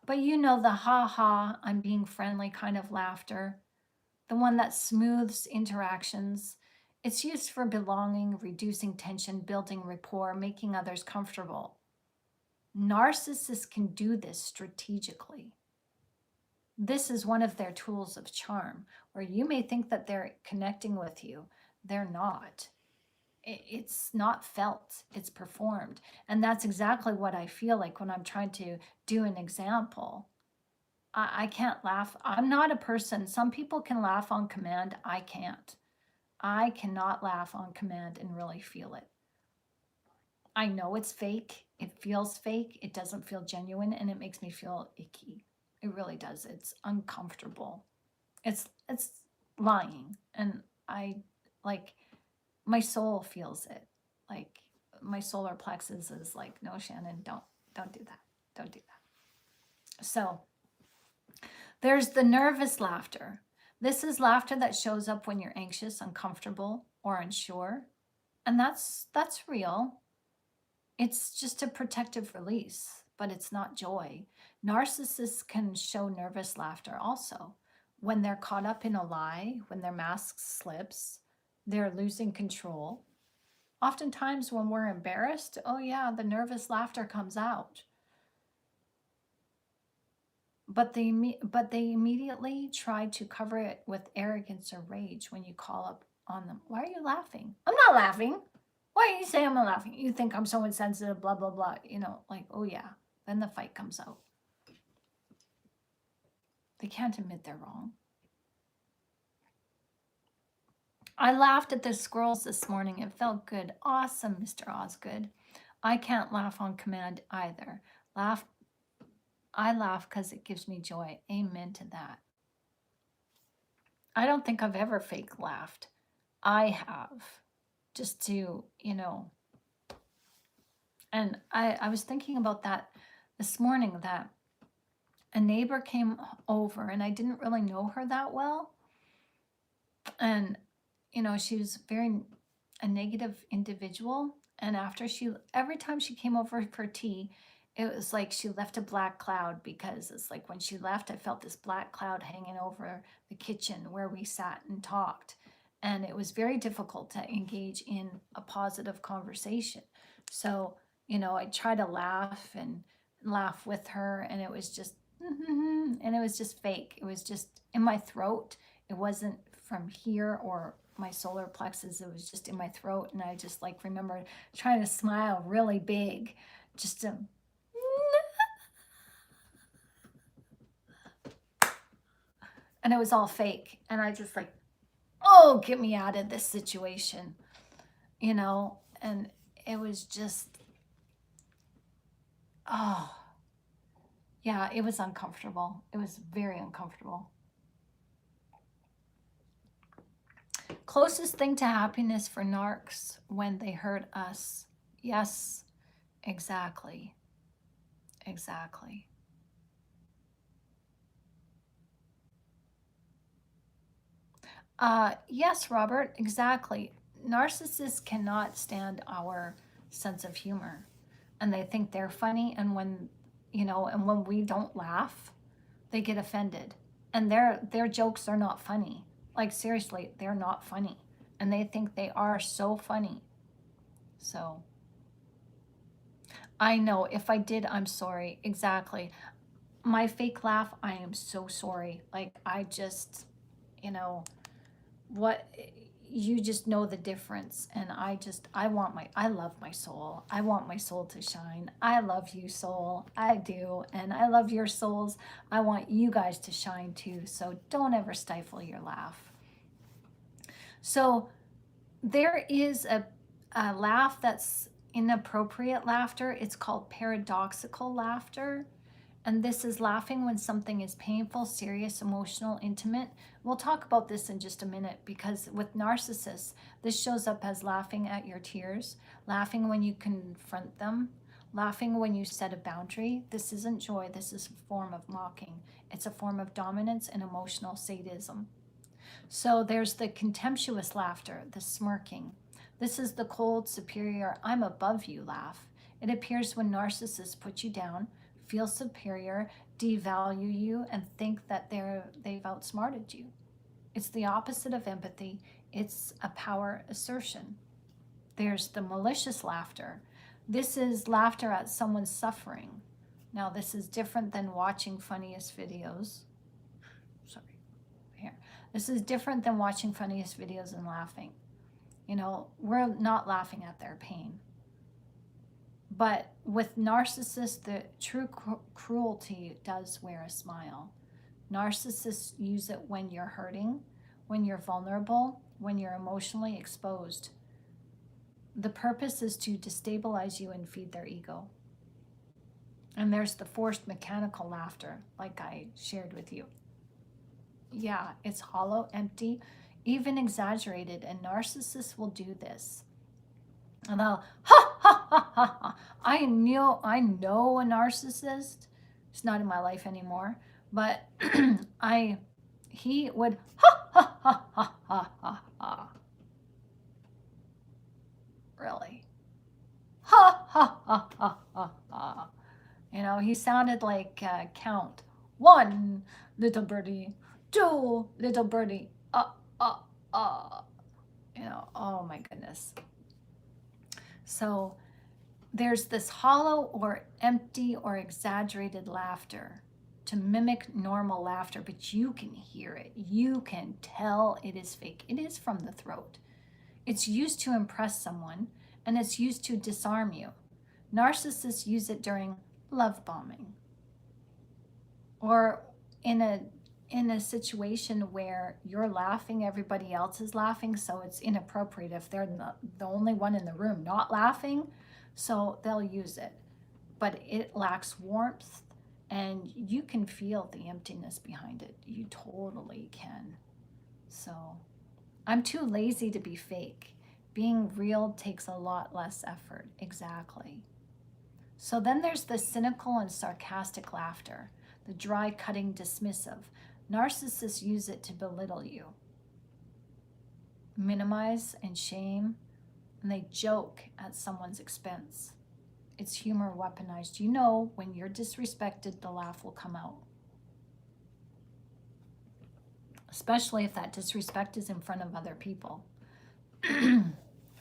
[SPEAKER 1] But the ha ha, I'm being friendly kind of laughter, the one that smooths interactions. It's used for belonging, reducing tension, building rapport, making others comfortable. Narcissists can do this strategically. This is one of their tools of charm, where you may think that they're connecting with you. They're not. It's not felt, it's performed. And that's exactly what I feel like when I'm trying to do an example. I can't laugh. I'm not a person. Some people can laugh on command. I can't. I cannot laugh on command and really feel it. I know it's fake. It feels fake. It doesn't feel genuine, and it makes me feel icky. It really does. It's uncomfortable. It's lying, and I like, my soul feels it. Like, my solar plexus is like, no, Shannon, don't do that. Don't do that. So there's the nervous laughter. This is laughter that shows up when you're anxious, uncomfortable, or unsure. And that's real. It's just a protective release, but it's not joy. Narcissists can show nervous laughter also when they're caught up in a lie, when their mask slips, they're losing control. Oftentimes when we're embarrassed, oh yeah, the nervous laughter comes out. But they immediately try to cover it with arrogance or rage when you call up on them. Why are you laughing? I'm not laughing. Why are you saying I'm not laughing? You think I'm so insensitive, blah, blah, blah. Like, oh yeah. Then the fight comes out. They can't admit they're wrong. I laughed at the squirrels this morning. It felt good. Awesome, Mr. Osgood. I can't laugh on command either. I laugh because it gives me joy. Amen to that. I don't think I've ever fake laughed. I have, just to, and I was thinking about that this morning that a neighbor came over, and I didn't really know her that well. And, she was a negative individual. And every time she came over for tea, it was like she left a black cloud, because it's like when she left, I felt this black cloud hanging over the kitchen where we sat and talked. And it was very difficult to engage in a positive conversation. So, I try to laugh with her, and it was just, and it was just fake. It was just in my throat. It wasn't from here or my solar plexus. It was just in my throat. And I just like remember trying to smile really big, just to, and it was all fake. And I just like, oh, get me out of this situation, and it was just, oh, yeah, it was uncomfortable. It was very uncomfortable. Closest thing to happiness for narcs when they hurt us. Yes, exactly. Exactly. Yes, Robert, exactly. Narcissists cannot stand our sense of humor, and they think they're funny. And when we don't laugh, they get offended, and their jokes are not funny. Like, seriously, they're not funny, and they think they are so funny. So I know, if I did, I'm sorry. Exactly. My fake laugh, I am so sorry. Like, I just, you know, what you just know the difference. And I love my soul. I want my soul to shine. I love you, soul. I do. And I love your souls. I want you guys to shine too. So don't ever stifle your laugh. So there is a laugh that's inappropriate laughter. It's called paradoxical laughter. And this is laughing when something is painful, serious, emotional, intimate. We'll talk about this in just a minute, because with narcissists, this shows up as laughing at your tears, laughing when you confront them, laughing when you set a boundary. This isn't joy, this is a form of mocking. It's a form of dominance and emotional sadism. So there's the contemptuous laughter, the smirking. This is the cold, superior, I'm above you laugh. It appears when narcissists put you down, feel superior, devalue you, and think that they've outsmarted you. It's the opposite of empathy. It's a power assertion. There's the malicious laughter. This is laughter at someone's suffering. Now, this is different than watching funniest videos. Sorry, here. This is different than watching funniest videos and laughing. We're not laughing at their pain. But with narcissists, the true cruelty does wear a smile. Narcissists use it when you're hurting, when you're vulnerable, when you're emotionally exposed. The purpose is to destabilize you and feed their ego. And there's the forced mechanical laughter, like I shared with you. Yeah, it's hollow, empty, even exaggerated, and narcissists will do this. And they'll, ha, ha, ha, ha, ha. I know a narcissist. He's not in my life anymore, but he would, ha, ha, ha, ha, ha, ha, ha. Really? Ha, ha, ha, ha, ha, ha. He sounded like Count. 1, little birdie. 2, little birdie. Uh. Oh my goodness. So there's this hollow or empty or exaggerated laughter to mimic normal laughter, but you can hear it. You can tell it is fake. It is from the throat. It's used to impress someone, and it's used to disarm you. Narcissists use it during love bombing, or in a situation where you're laughing, everybody else is laughing, so it's inappropriate if they're the only one in the room not laughing, so they'll use it. But it lacks warmth, and you can feel the emptiness behind it. You totally can. So I'm too lazy to be fake. Being real takes a lot less effort. Exactly. So then there's the cynical and sarcastic laughter, the dry, cutting, dismissive. Narcissists use it to belittle you, minimize and shame, and they joke at someone's expense. It's humor weaponized. You know, when you're disrespected, the laugh will come out. Especially if that disrespect is in front of other people.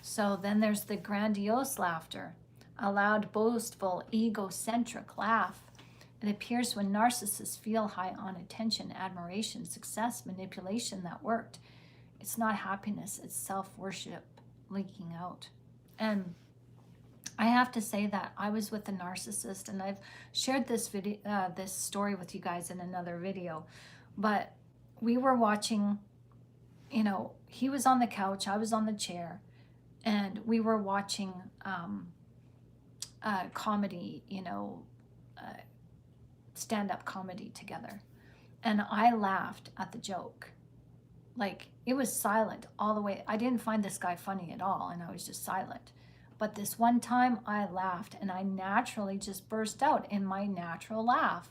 [SPEAKER 1] So then there's the grandiose laughter, a loud, boastful, egocentric laugh. It appears when narcissists feel high on attention, admiration, success, manipulation that worked. It's not happiness, it's self-worship leaking out. And I have to say that I was with a narcissist, and I've shared this this story with you guys in another video, but we were watching, you know, he was on the couch, I was on the chair, and we were watching comedy, you know, stand-up comedy together. And I laughed at the joke. Like, it was silent all the way. I didn't find this guy funny at all, and I was just silent. But this one time I laughed, and I naturally just burst out in my natural laugh.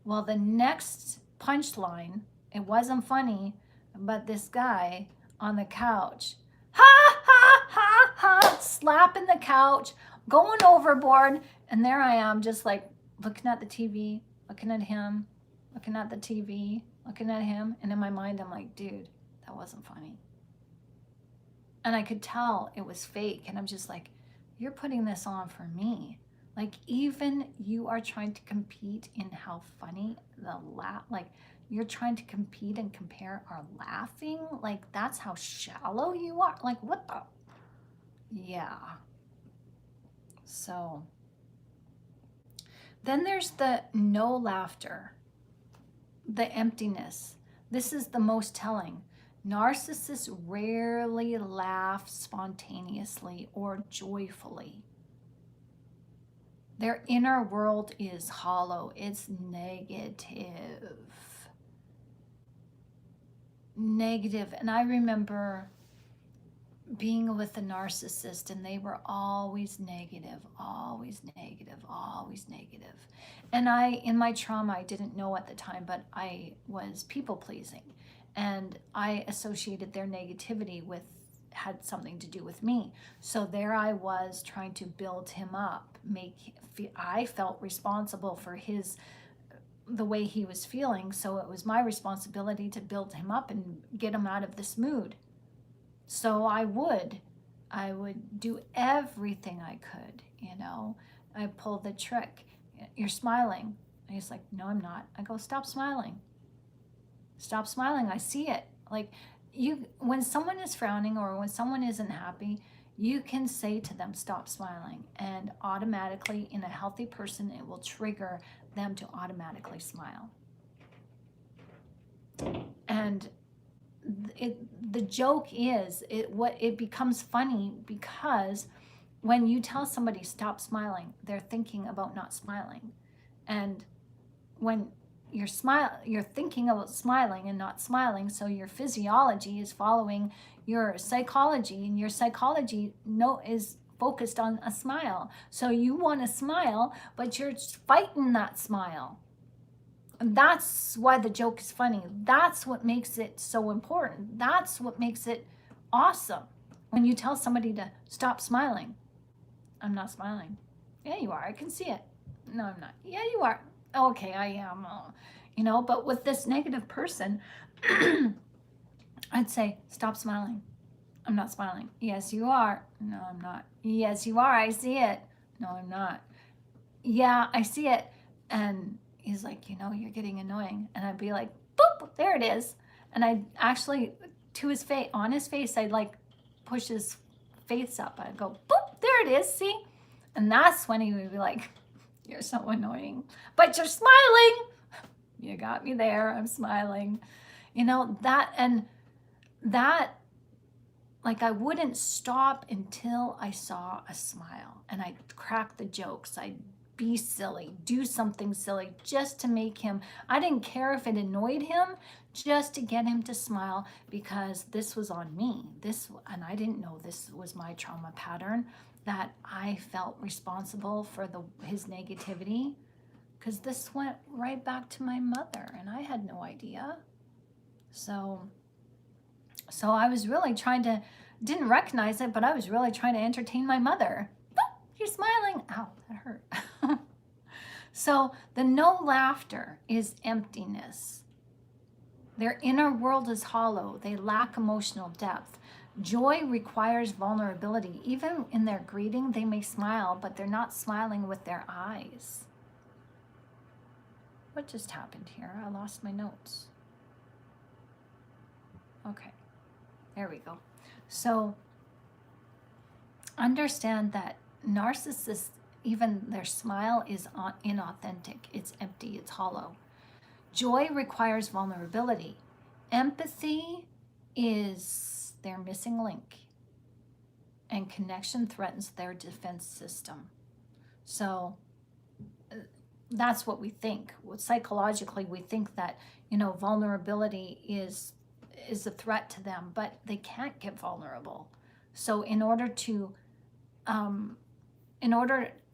[SPEAKER 1] Well, the next punchline, it wasn't funny, but this guy on the couch, ha, ha, ha, ha, slapping the couch, going overboard. And there I am, just like looking at the TV, looking at him, looking at the TV, looking at him. And in my mind, I'm like, dude, that wasn't funny. And I could tell it was fake. And I'm just like, you're putting this on for me. Like, even you are trying to compete in how funny the laugh, like, you're trying to compete and compare our laughing. Like, that's how shallow you are. Like, what the? Yeah. So then there's the no laughter, the emptiness. This is the most telling. Narcissists rarely laugh spontaneously or joyfully. Their inner world is hollow. It's negative. Negative. And I remember being with a narcissist, and they were always negative, always negative, always negative. And in my trauma, I didn't know at the time, but I was people pleasing. And I associated their negativity had something to do with me. So there I was trying to build him up, I felt responsible for the way he was feeling. So it was my responsibility to build him up and get him out of this mood. So I would do everything I could, you know. I pulled the trick. You're smiling. And he's like, no, I'm not. I go, stop smiling. Stop smiling. I see it. Like, when someone is frowning or when someone isn't happy, you can say to them, stop smiling. And automatically, in a healthy person, it will trigger them to automatically smile. And the joke is, it becomes funny because when you tell somebody stop smiling, they're thinking about not smiling. And when you're thinking about smiling and not smiling, so your physiology is following your psychology, and your psychology is focused on a smile. So you want to smile, but you're fighting that smile. And that's why the joke is funny. That's what makes it so important. That's what makes it awesome. When you tell somebody to stop smiling, I'm not smiling. Yeah, you are. I can see it. No, I'm not. Yeah, you are. Okay, I am. You know, but with this negative person, I'd say, stop smiling. I'm not smiling. Yes, you are. No, I'm not. Yes, you are. I see it. No, I'm not. Yeah, I see it. And he's like, you know, you're getting annoying. And I'd be like, boop, there it is. And I'd actually, on his face, I'd like push his face up. I'd go, boop, there it is, see? And that's when he would be like, you're so annoying, but you're smiling. You got me there, I'm smiling. You know, like, I wouldn't stop until I saw a smile, and I'd crack the jokes. I'd be silly, do something silly just to make him, I didn't care if it annoyed him, just to get him to smile, because this was on me. And I didn't know this was my trauma pattern, that I felt responsible for his negativity, because this went right back to my mother and I had no idea. So I was really didn't recognize it, but I was really trying to entertain my mother. Oh, you're smiling. Ow, that hurt. So the no laughter is emptiness. Their inner world is hollow. They lack emotional depth. Joy requires vulnerability. Even in their greeting, they may smile, but they're not smiling with their eyes. What just happened here? I lost my notes. Okay, there we go. So understand that narcissists, even their smile is inauthentic. It's empty, it's hollow. Joy requires vulnerability. Empathy is their missing link. And connection threatens their defense system. So that's what we think. Psychologically, we think that, vulnerability is a threat to them, but they can't get vulnerable. So in order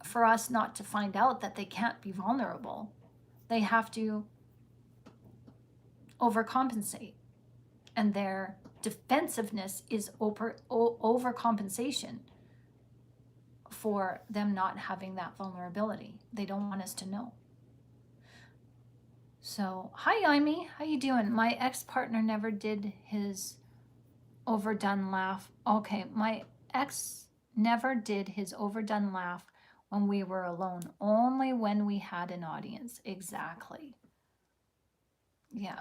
[SPEAKER 1] for us not to find out that they can't be vulnerable, they have to overcompensate. And their defensiveness is overcompensation for them not having that vulnerability. They don't want us to know. So, hi, Amy. How you doing? My ex-partner never did his overdone laugh. Okay, my ex never did his overdone laugh when we were alone, only when we had an audience. Exactly. Yeah.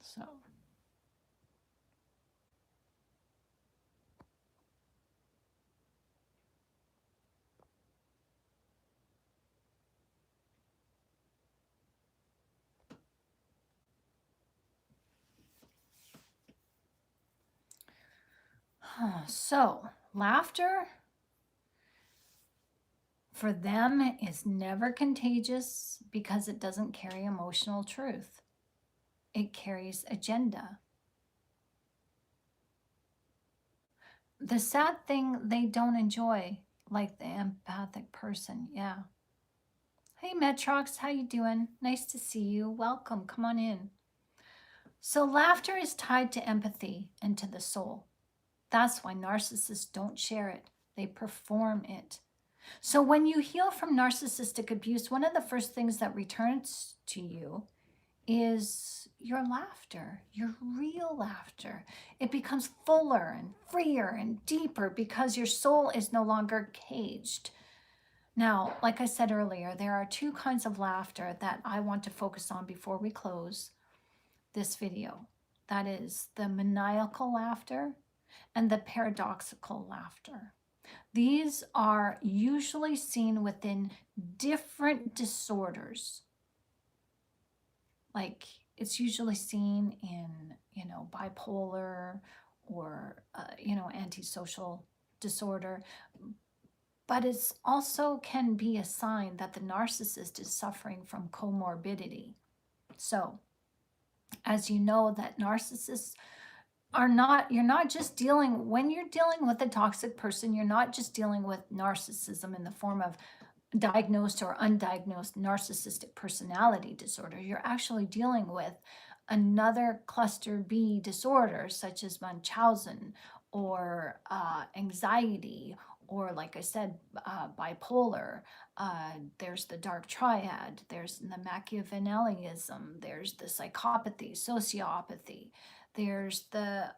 [SPEAKER 1] So. So, laughter for them is never contagious because it doesn't carry emotional truth. It carries agenda. The sad thing, they don't enjoy, like the empathic person. Yeah. Hey, Metrox, how you doing? Nice to see you. Welcome. Come on in. So laughter is tied to empathy and to the soul. That's why narcissists don't share it. They perform it. So when you heal from narcissistic abuse, one of the first things that returns to you is your laughter, your real laughter. It becomes fuller and freer and deeper because your soul is no longer caged. Now, like I said earlier, there are two kinds of laughter that I want to focus on before we close this video. That is the maniacal laughter and the paradoxical laughter. These are usually seen within different disorders. Like it's usually seen in, bipolar or, antisocial disorder. But it's also can be a sign that the narcissist is suffering from comorbidity. So, as you know, that narcissists you're not just when you're dealing with a toxic person, you're not just dealing with narcissism in the form of diagnosed or undiagnosed narcissistic personality disorder. You're actually dealing with another cluster B disorder, such as Munchausen or anxiety, or like I said, bipolar. There's the dark triad. There's the Machiavellianism. There's the psychopathy, sociopathy. There's the,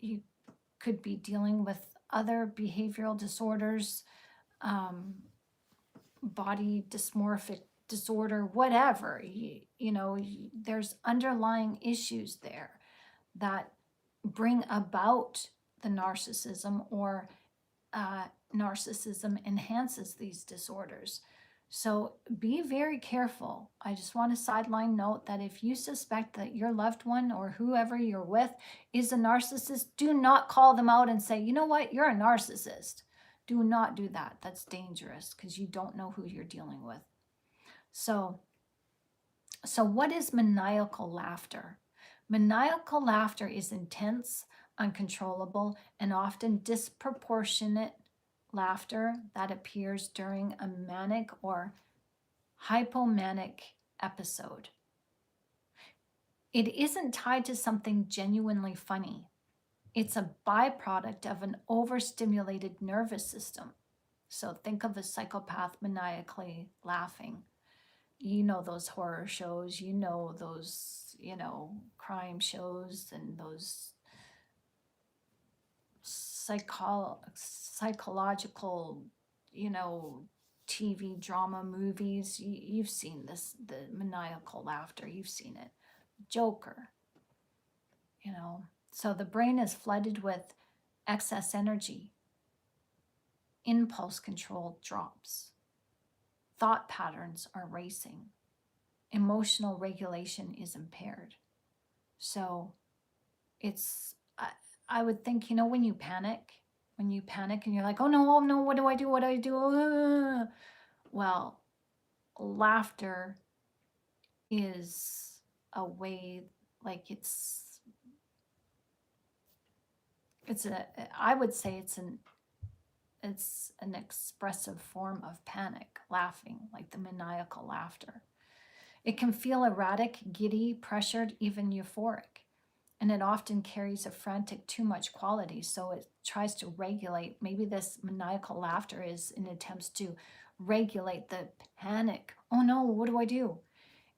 [SPEAKER 1] you could be dealing with other behavioral disorders, body dysmorphic disorder, whatever. There's underlying issues there that bring about the narcissism, or narcissism enhances these disorders. So be very careful. I just want a sideline note that if you suspect that your loved one or whoever you're with is a narcissist, do not call them out and say, you know what, you're a narcissist. Do not do that. That's dangerous because you don't know who you're dealing with. So what is maniacal laughter? Maniacal laughter is intense, uncontrollable, and often disproportionate laughter that appears during a manic or hypomanic episode. It isn't tied to something genuinely funny. It's a byproduct of an overstimulated nervous system. So think of a psychopath maniacally laughing. You know those horror shows, you know those, crime shows and those psychological, TV drama movies. You've seen this, the maniacal laughter. You've seen it. Joker, So the brain is flooded with excess energy. Impulse control drops. Thought patterns are racing. Emotional regulation is impaired. So it's, I would think, when you panic and you're like, oh no, what do I do? Well, laughter is a way, like I would say it's an expressive form of panic, laughing, like the maniacal laughter. It can feel erratic, giddy, pressured, even euphoric. And it often carries a frantic, too much quality. So it tries to regulate. Maybe this maniacal laughter is in attempts to regulate the panic. Oh no, what do I do?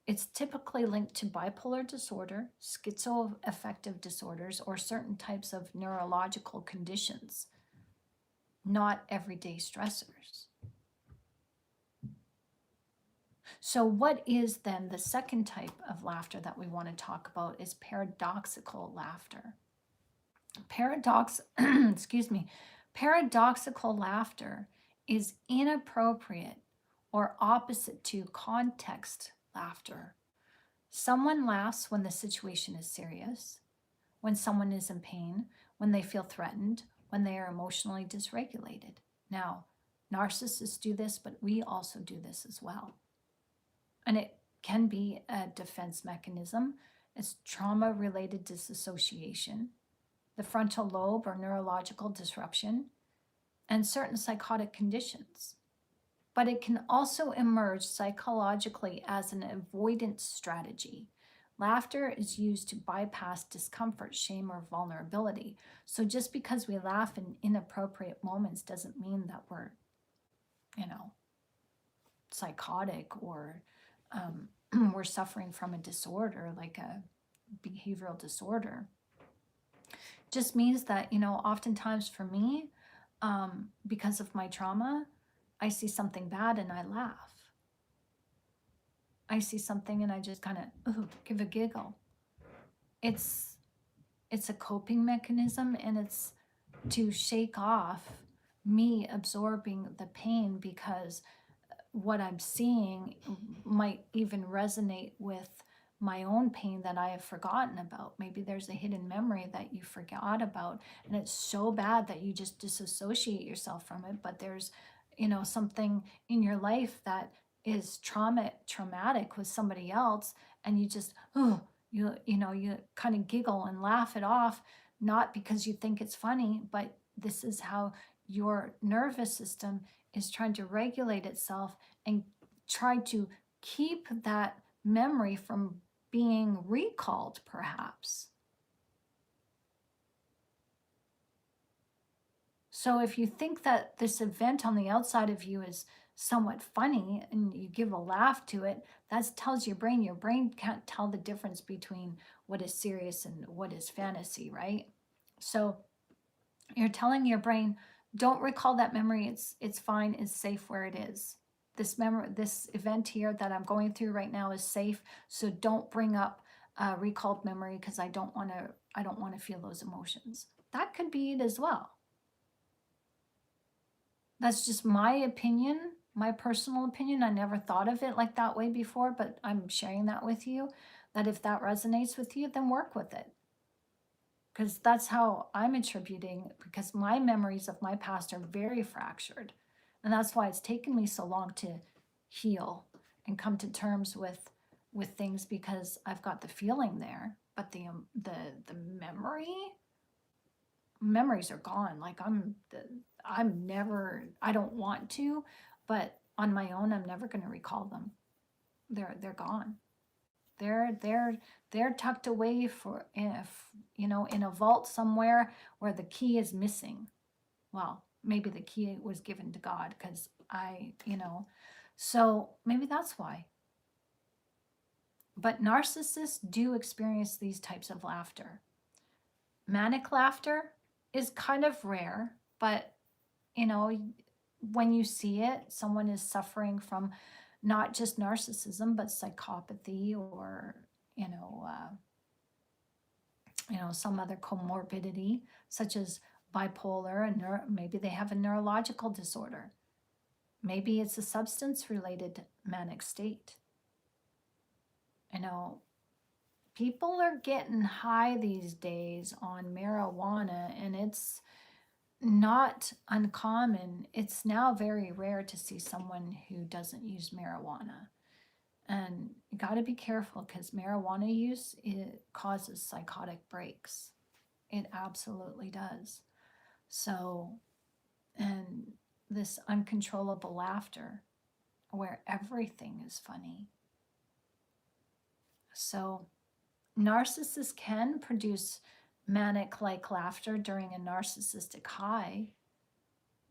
[SPEAKER 1] It's typically linked to bipolar disorder, schizoaffective disorders, or certain types of neurological conditions, not everyday stressors. So what is then the second type of laughter that we want to talk about is paradoxical laughter. Paradoxical laughter is inappropriate or opposite to context laughter. Someone laughs when the situation is serious, when someone is in pain, when they feel threatened, when they are emotionally dysregulated. Now, narcissists do this, but we also do this as well. And it can be a defense mechanism. It's trauma-related disassociation, the frontal lobe or neurological disruption, and certain psychotic conditions. But it can also emerge psychologically as an avoidance strategy. Laughter is used to bypass discomfort, shame, or vulnerability. So just because we laugh in inappropriate moments doesn't mean that we're, psychotic or we're suffering from a disorder, like a behavioral disorder. Just means that, oftentimes for me, because of my trauma, I see something bad and I laugh. I see something and I just kind of give a giggle. It's a coping mechanism, and it's to shake off me absorbing the pain, because what I'm seeing might even resonate with my own pain that I have forgotten about. Maybe there's a hidden memory that you forgot about, and it's so bad that you just disassociate yourself from it. But there's, something in your life that is traumatic with somebody else, and you just, you kind of giggle and laugh it off, not because you think it's funny, but this is how your nervous system is trying to regulate itself and try to keep that memory from being recalled, perhaps. So if you think that this event on the outside of you is somewhat funny and you give a laugh to it, that tells your brain can't tell the difference between what is serious and what is fantasy, right? So you're telling your brain, don't recall that memory. It's fine. It's safe where it is. This event here that I'm going through right now is safe. So don't bring up recalled memory, because I don't want to feel those emotions. That could be it as well. That's just my opinion, my personal opinion. I never thought of it like that way before, but I'm sharing that with you, that if that resonates with you, then work with it. because that's how I'm attributing, because my memories of my past are very fractured. And that's why it's taken me so long to heal and come to terms with things, because I've got the feeling there, but the memories are gone. Like I'm never, I don't want to, but on my own I'm never going to recall them. They're gone. They're tucked away for, if in a vault somewhere where the key is missing. Well, maybe the key was given to God, because so maybe that's why. But narcissists do experience these types of laughter. Manic laughter is kind of rare, but when you see it, someone is suffering from not just narcissism, but psychopathy, or some other comorbidity, such as bipolar, and maybe they have a neurological disorder. Maybe it's a substance-related manic state. People are getting high these days on marijuana, and it's not uncommon. It's now very rare to see someone who doesn't use marijuana. And you got to be careful, because marijuana use, it causes psychotic breaks. It absolutely does. So, and this uncontrollable laughter where everything is funny. So, narcissists can produce manic-like laughter during a narcissistic high,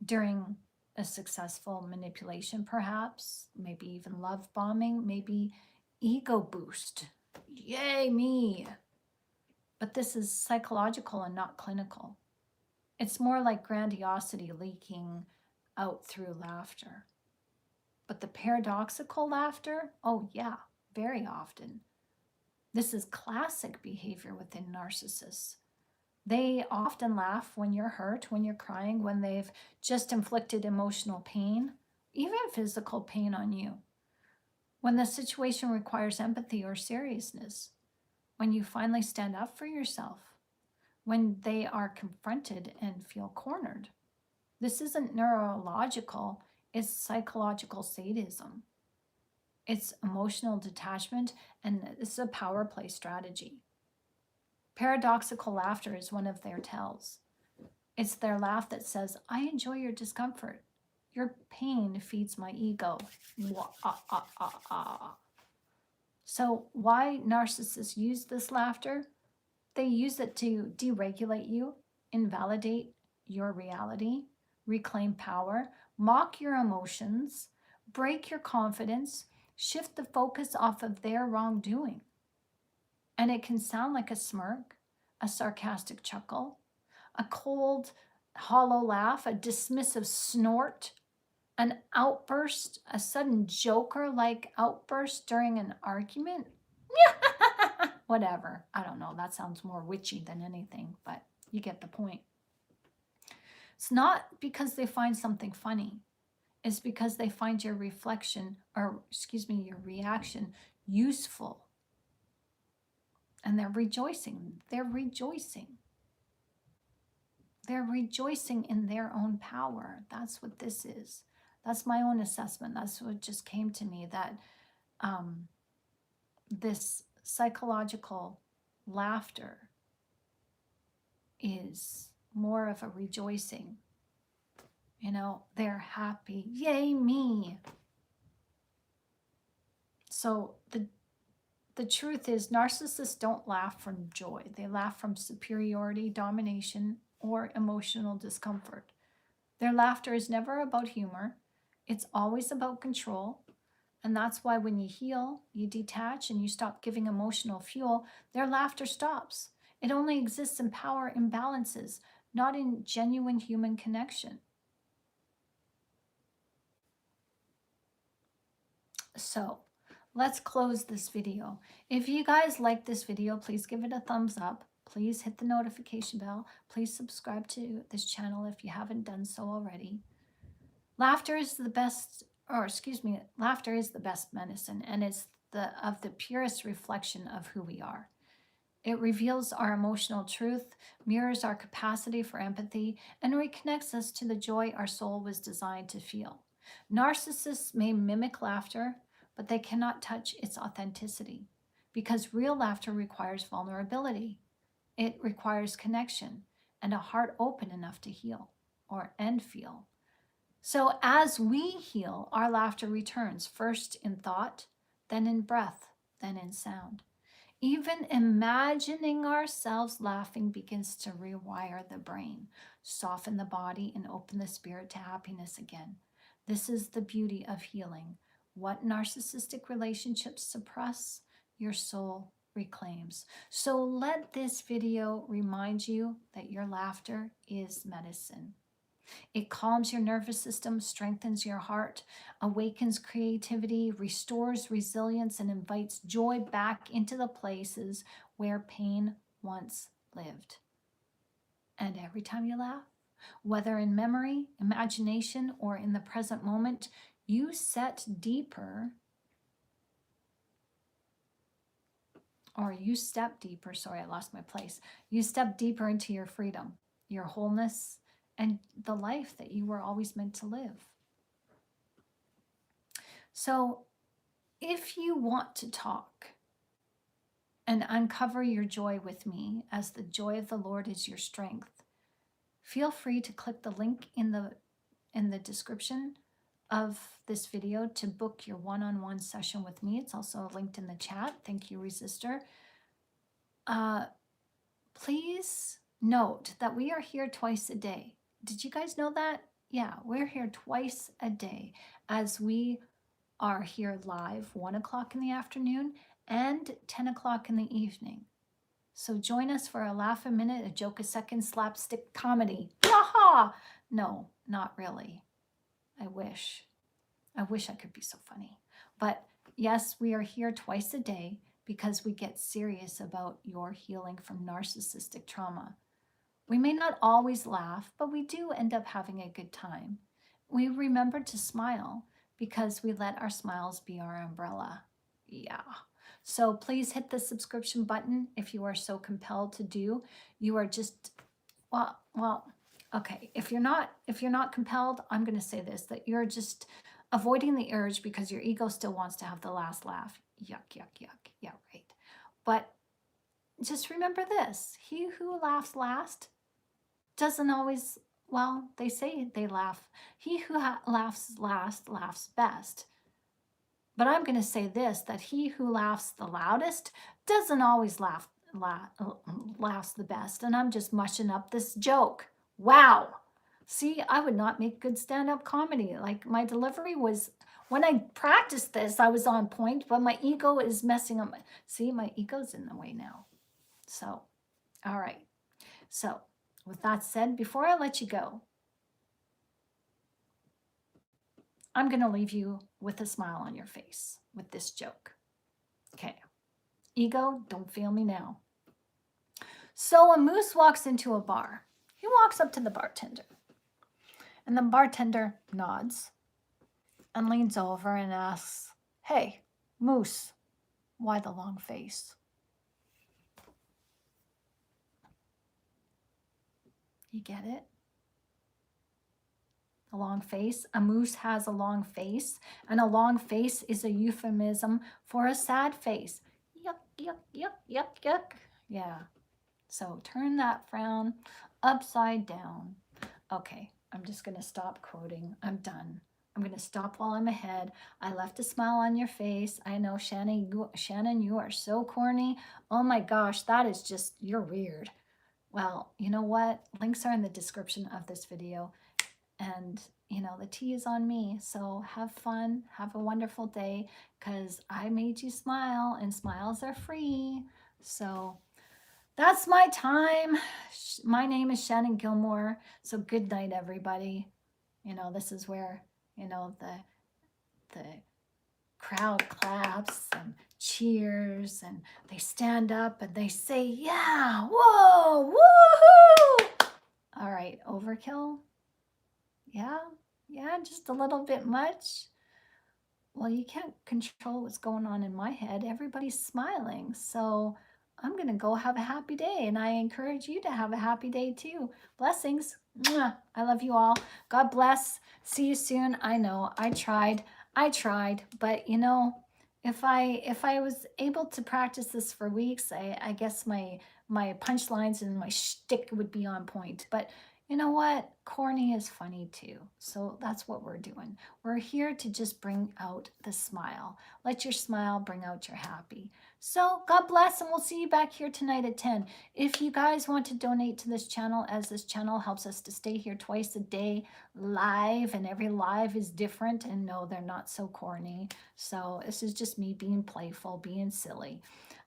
[SPEAKER 1] during a successful manipulation, perhaps, maybe even love bombing, maybe ego boost. Yay, me. But this is psychological and not clinical. It's more like grandiosity leaking out through laughter. But the paradoxical laughter, oh yeah, very often. This is classic behavior within narcissists. They often laugh when you're hurt, when you're crying, when they've just inflicted emotional pain, even physical pain on you. When the situation requires empathy or seriousness. When you finally stand up for yourself. When they are confronted and feel cornered. This isn't neurological, it's psychological sadism. It's emotional detachment, and it's a power play strategy. Paradoxical laughter is one of their tells. It's their laugh that says, I enjoy your discomfort. Your pain feeds my ego. So why narcissists use this laughter? They use it to deregulate you, invalidate your reality, reclaim power, mock your emotions, break your confidence, shift the focus off of their wrongdoing. And it can sound like a smirk, a sarcastic chuckle, a cold, hollow laugh, a dismissive snort, an outburst, a sudden Joker-like outburst during an argument. Whatever. I don't know. That sounds more witchy than anything, but you get the point. It's not because they find something funny. It's because they find your reflection, or your reaction useful. And they're rejoicing. They're rejoicing. They're rejoicing in their own power. That's what this is. That's my own assessment. That's what just came to me, that this psychological laughter is more of a rejoicing. They're happy. Yay, me. So the truth is, narcissists don't laugh from joy. They laugh from superiority, domination, or emotional discomfort. Their laughter is never about humor. It's always about control. And that's why when you heal, you detach, and you stop giving emotional fuel, their laughter stops. It only exists in power imbalances, not in genuine human connection. So let's close this video. If you guys like this video, please give it a thumbs up. Please hit the notification bell. Please subscribe to this channel if you haven't done so already. Laughter is the best, laughter is the best medicine, and it's the purest reflection of who we are. It reveals our emotional truth, mirrors our capacity for empathy, and reconnects us to the joy our soul was designed to feel. Narcissists may mimic laughter, but they cannot touch its authenticity because real laughter requires vulnerability. It requires connection and a heart open enough to heal and feel. So as we heal, our laughter returns first in thought, then in breath, then in sound. Even imagining ourselves laughing begins to rewire the brain, soften the body, and open the spirit to happiness again. This is the beauty of healing. What narcissistic relationships suppress, your soul reclaims. So let this video remind you that your laughter is medicine. It calms your nervous system, strengthens your heart, awakens creativity, restores resilience, and invites joy back into the places where pain once lived. And every time you laugh, whether in memory, imagination, or in the present moment, you step deeper, sorry, I lost my place. You step deeper into your freedom, your wholeness, and the life that you were always meant to live. So if you want to talk and uncover your joy with me, as the joy of the Lord is your strength, feel free to click the link in the description of this video to book your one-on-one session with me. It's also linked in the chat. Thank you, Resistor. Please note that we are here twice a day. Did you guys know that? Yeah, we're here twice a day as we are here live 1 o'clock in the afternoon and 10 o'clock in the evening. So join us for a laugh a minute, a joke a second, slapstick comedy. Ha! No, not really. I wish I could be so funny. But yes, we are here twice a day because we get serious about your healing from narcissistic trauma. We may not always laugh, but we do end up having a good time. We remember to smile because we let our smiles be our umbrella. Yeah. So please hit the subscription button if you are so compelled to do. You are just, okay. If you're not compelled, I'm going to say this, that you're just avoiding the urge because your ego still wants to have the last laugh. Yuck, yuck, yuck. Yeah, right. But just remember this, he who laughs last doesn't always, they say they laugh. He who laughs last laughs best. But I'm going to say this, that he who laughs the loudest doesn't always laughs the best. And I'm just mushing up this joke. Wow. See, I would not make good stand-up comedy. Like, my delivery was, when I practiced this, I was on point, but my ego is messing up. See, my ego's in the way now. So, all right. So, with that said, before I let you go, I'm going to leave you with a smile on your face with this joke. Okay. Ego, don't fail me now. So a moose walks into a bar. He walks up to the bartender. And the bartender nods and leans over and asks, "Hey, moose, why the long face?" You get it? A long face. A moose has a long face, and a long face is a euphemism for a sad face. Yuck, yuck, yuck, yuck, yuck. Yeah. So turn that frown upside down. Okay, I'm just going to stop quoting. I'm done. I'm going to stop while I'm ahead. I left a smile on your face. I know, Shannon, you are so corny. Oh my gosh, that is just, you're weird. Well, you know what? Links are in the description of this video. And, the tea is on me. So have fun. Have a wonderful day, because I made you smile, and smiles are free. So that's my time. My name is Shannon Gilmore. So good night, everybody. This is where, the crowd claps and cheers, and they stand up and they say, "Yeah, whoa, woohoo!" All right, overkill? Yeah, just a little bit much. Well, you can't control what's going on in my head. Everybody's smiling. So I'm going to go have a happy day. And I encourage you to have a happy day too. Blessings. Mwah. I love you all. God bless. See you soon. I know I tried. But you know, if I was able to practice this for weeks, I guess my punchlines and my shtick would be on point. But you know what? Corny is funny too. So that's what we're doing. We're here to just bring out the smile. Let your smile bring out your happy. So God bless, and we'll see you back here tonight at 10. If you guys want to donate to this channel, as this channel helps us to stay here twice a day live, and every live is different, and no, they're not so corny. So this is just me being playful, being silly.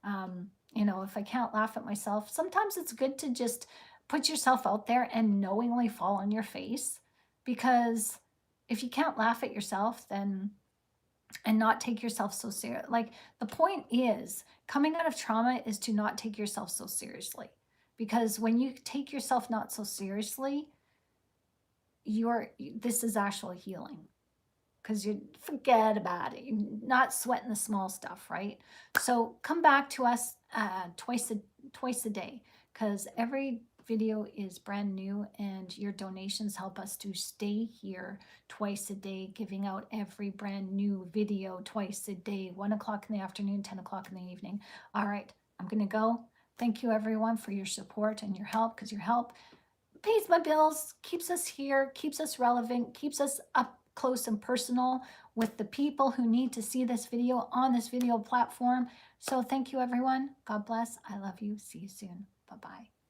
[SPEAKER 1] You know, if I can't laugh at myself, sometimes it's good to just put yourself out there and knowingly fall on your face, because if you can't laugh at yourself, then and not take yourself so serious. Like, the point is, coming out of trauma is to not take yourself so seriously, because when you take yourself not so seriously, this is actual healing, because you forget about it. You're not sweating the small stuff, right? So come back to us twice a day, because every video is brand new, and your donations help us to stay here twice a day, giving out every brand new video twice a day, 1 o'clock in the afternoon, 10 o'clock in the evening. All right, I'm gonna go. Thank you everyone for your support and your help, because your help pays my bills, keeps us here, keeps us relevant, keeps us up close and personal with the people who need to see this video on this video platform. So thank you everyone. God bless. I love you. See you soon. Bye-bye.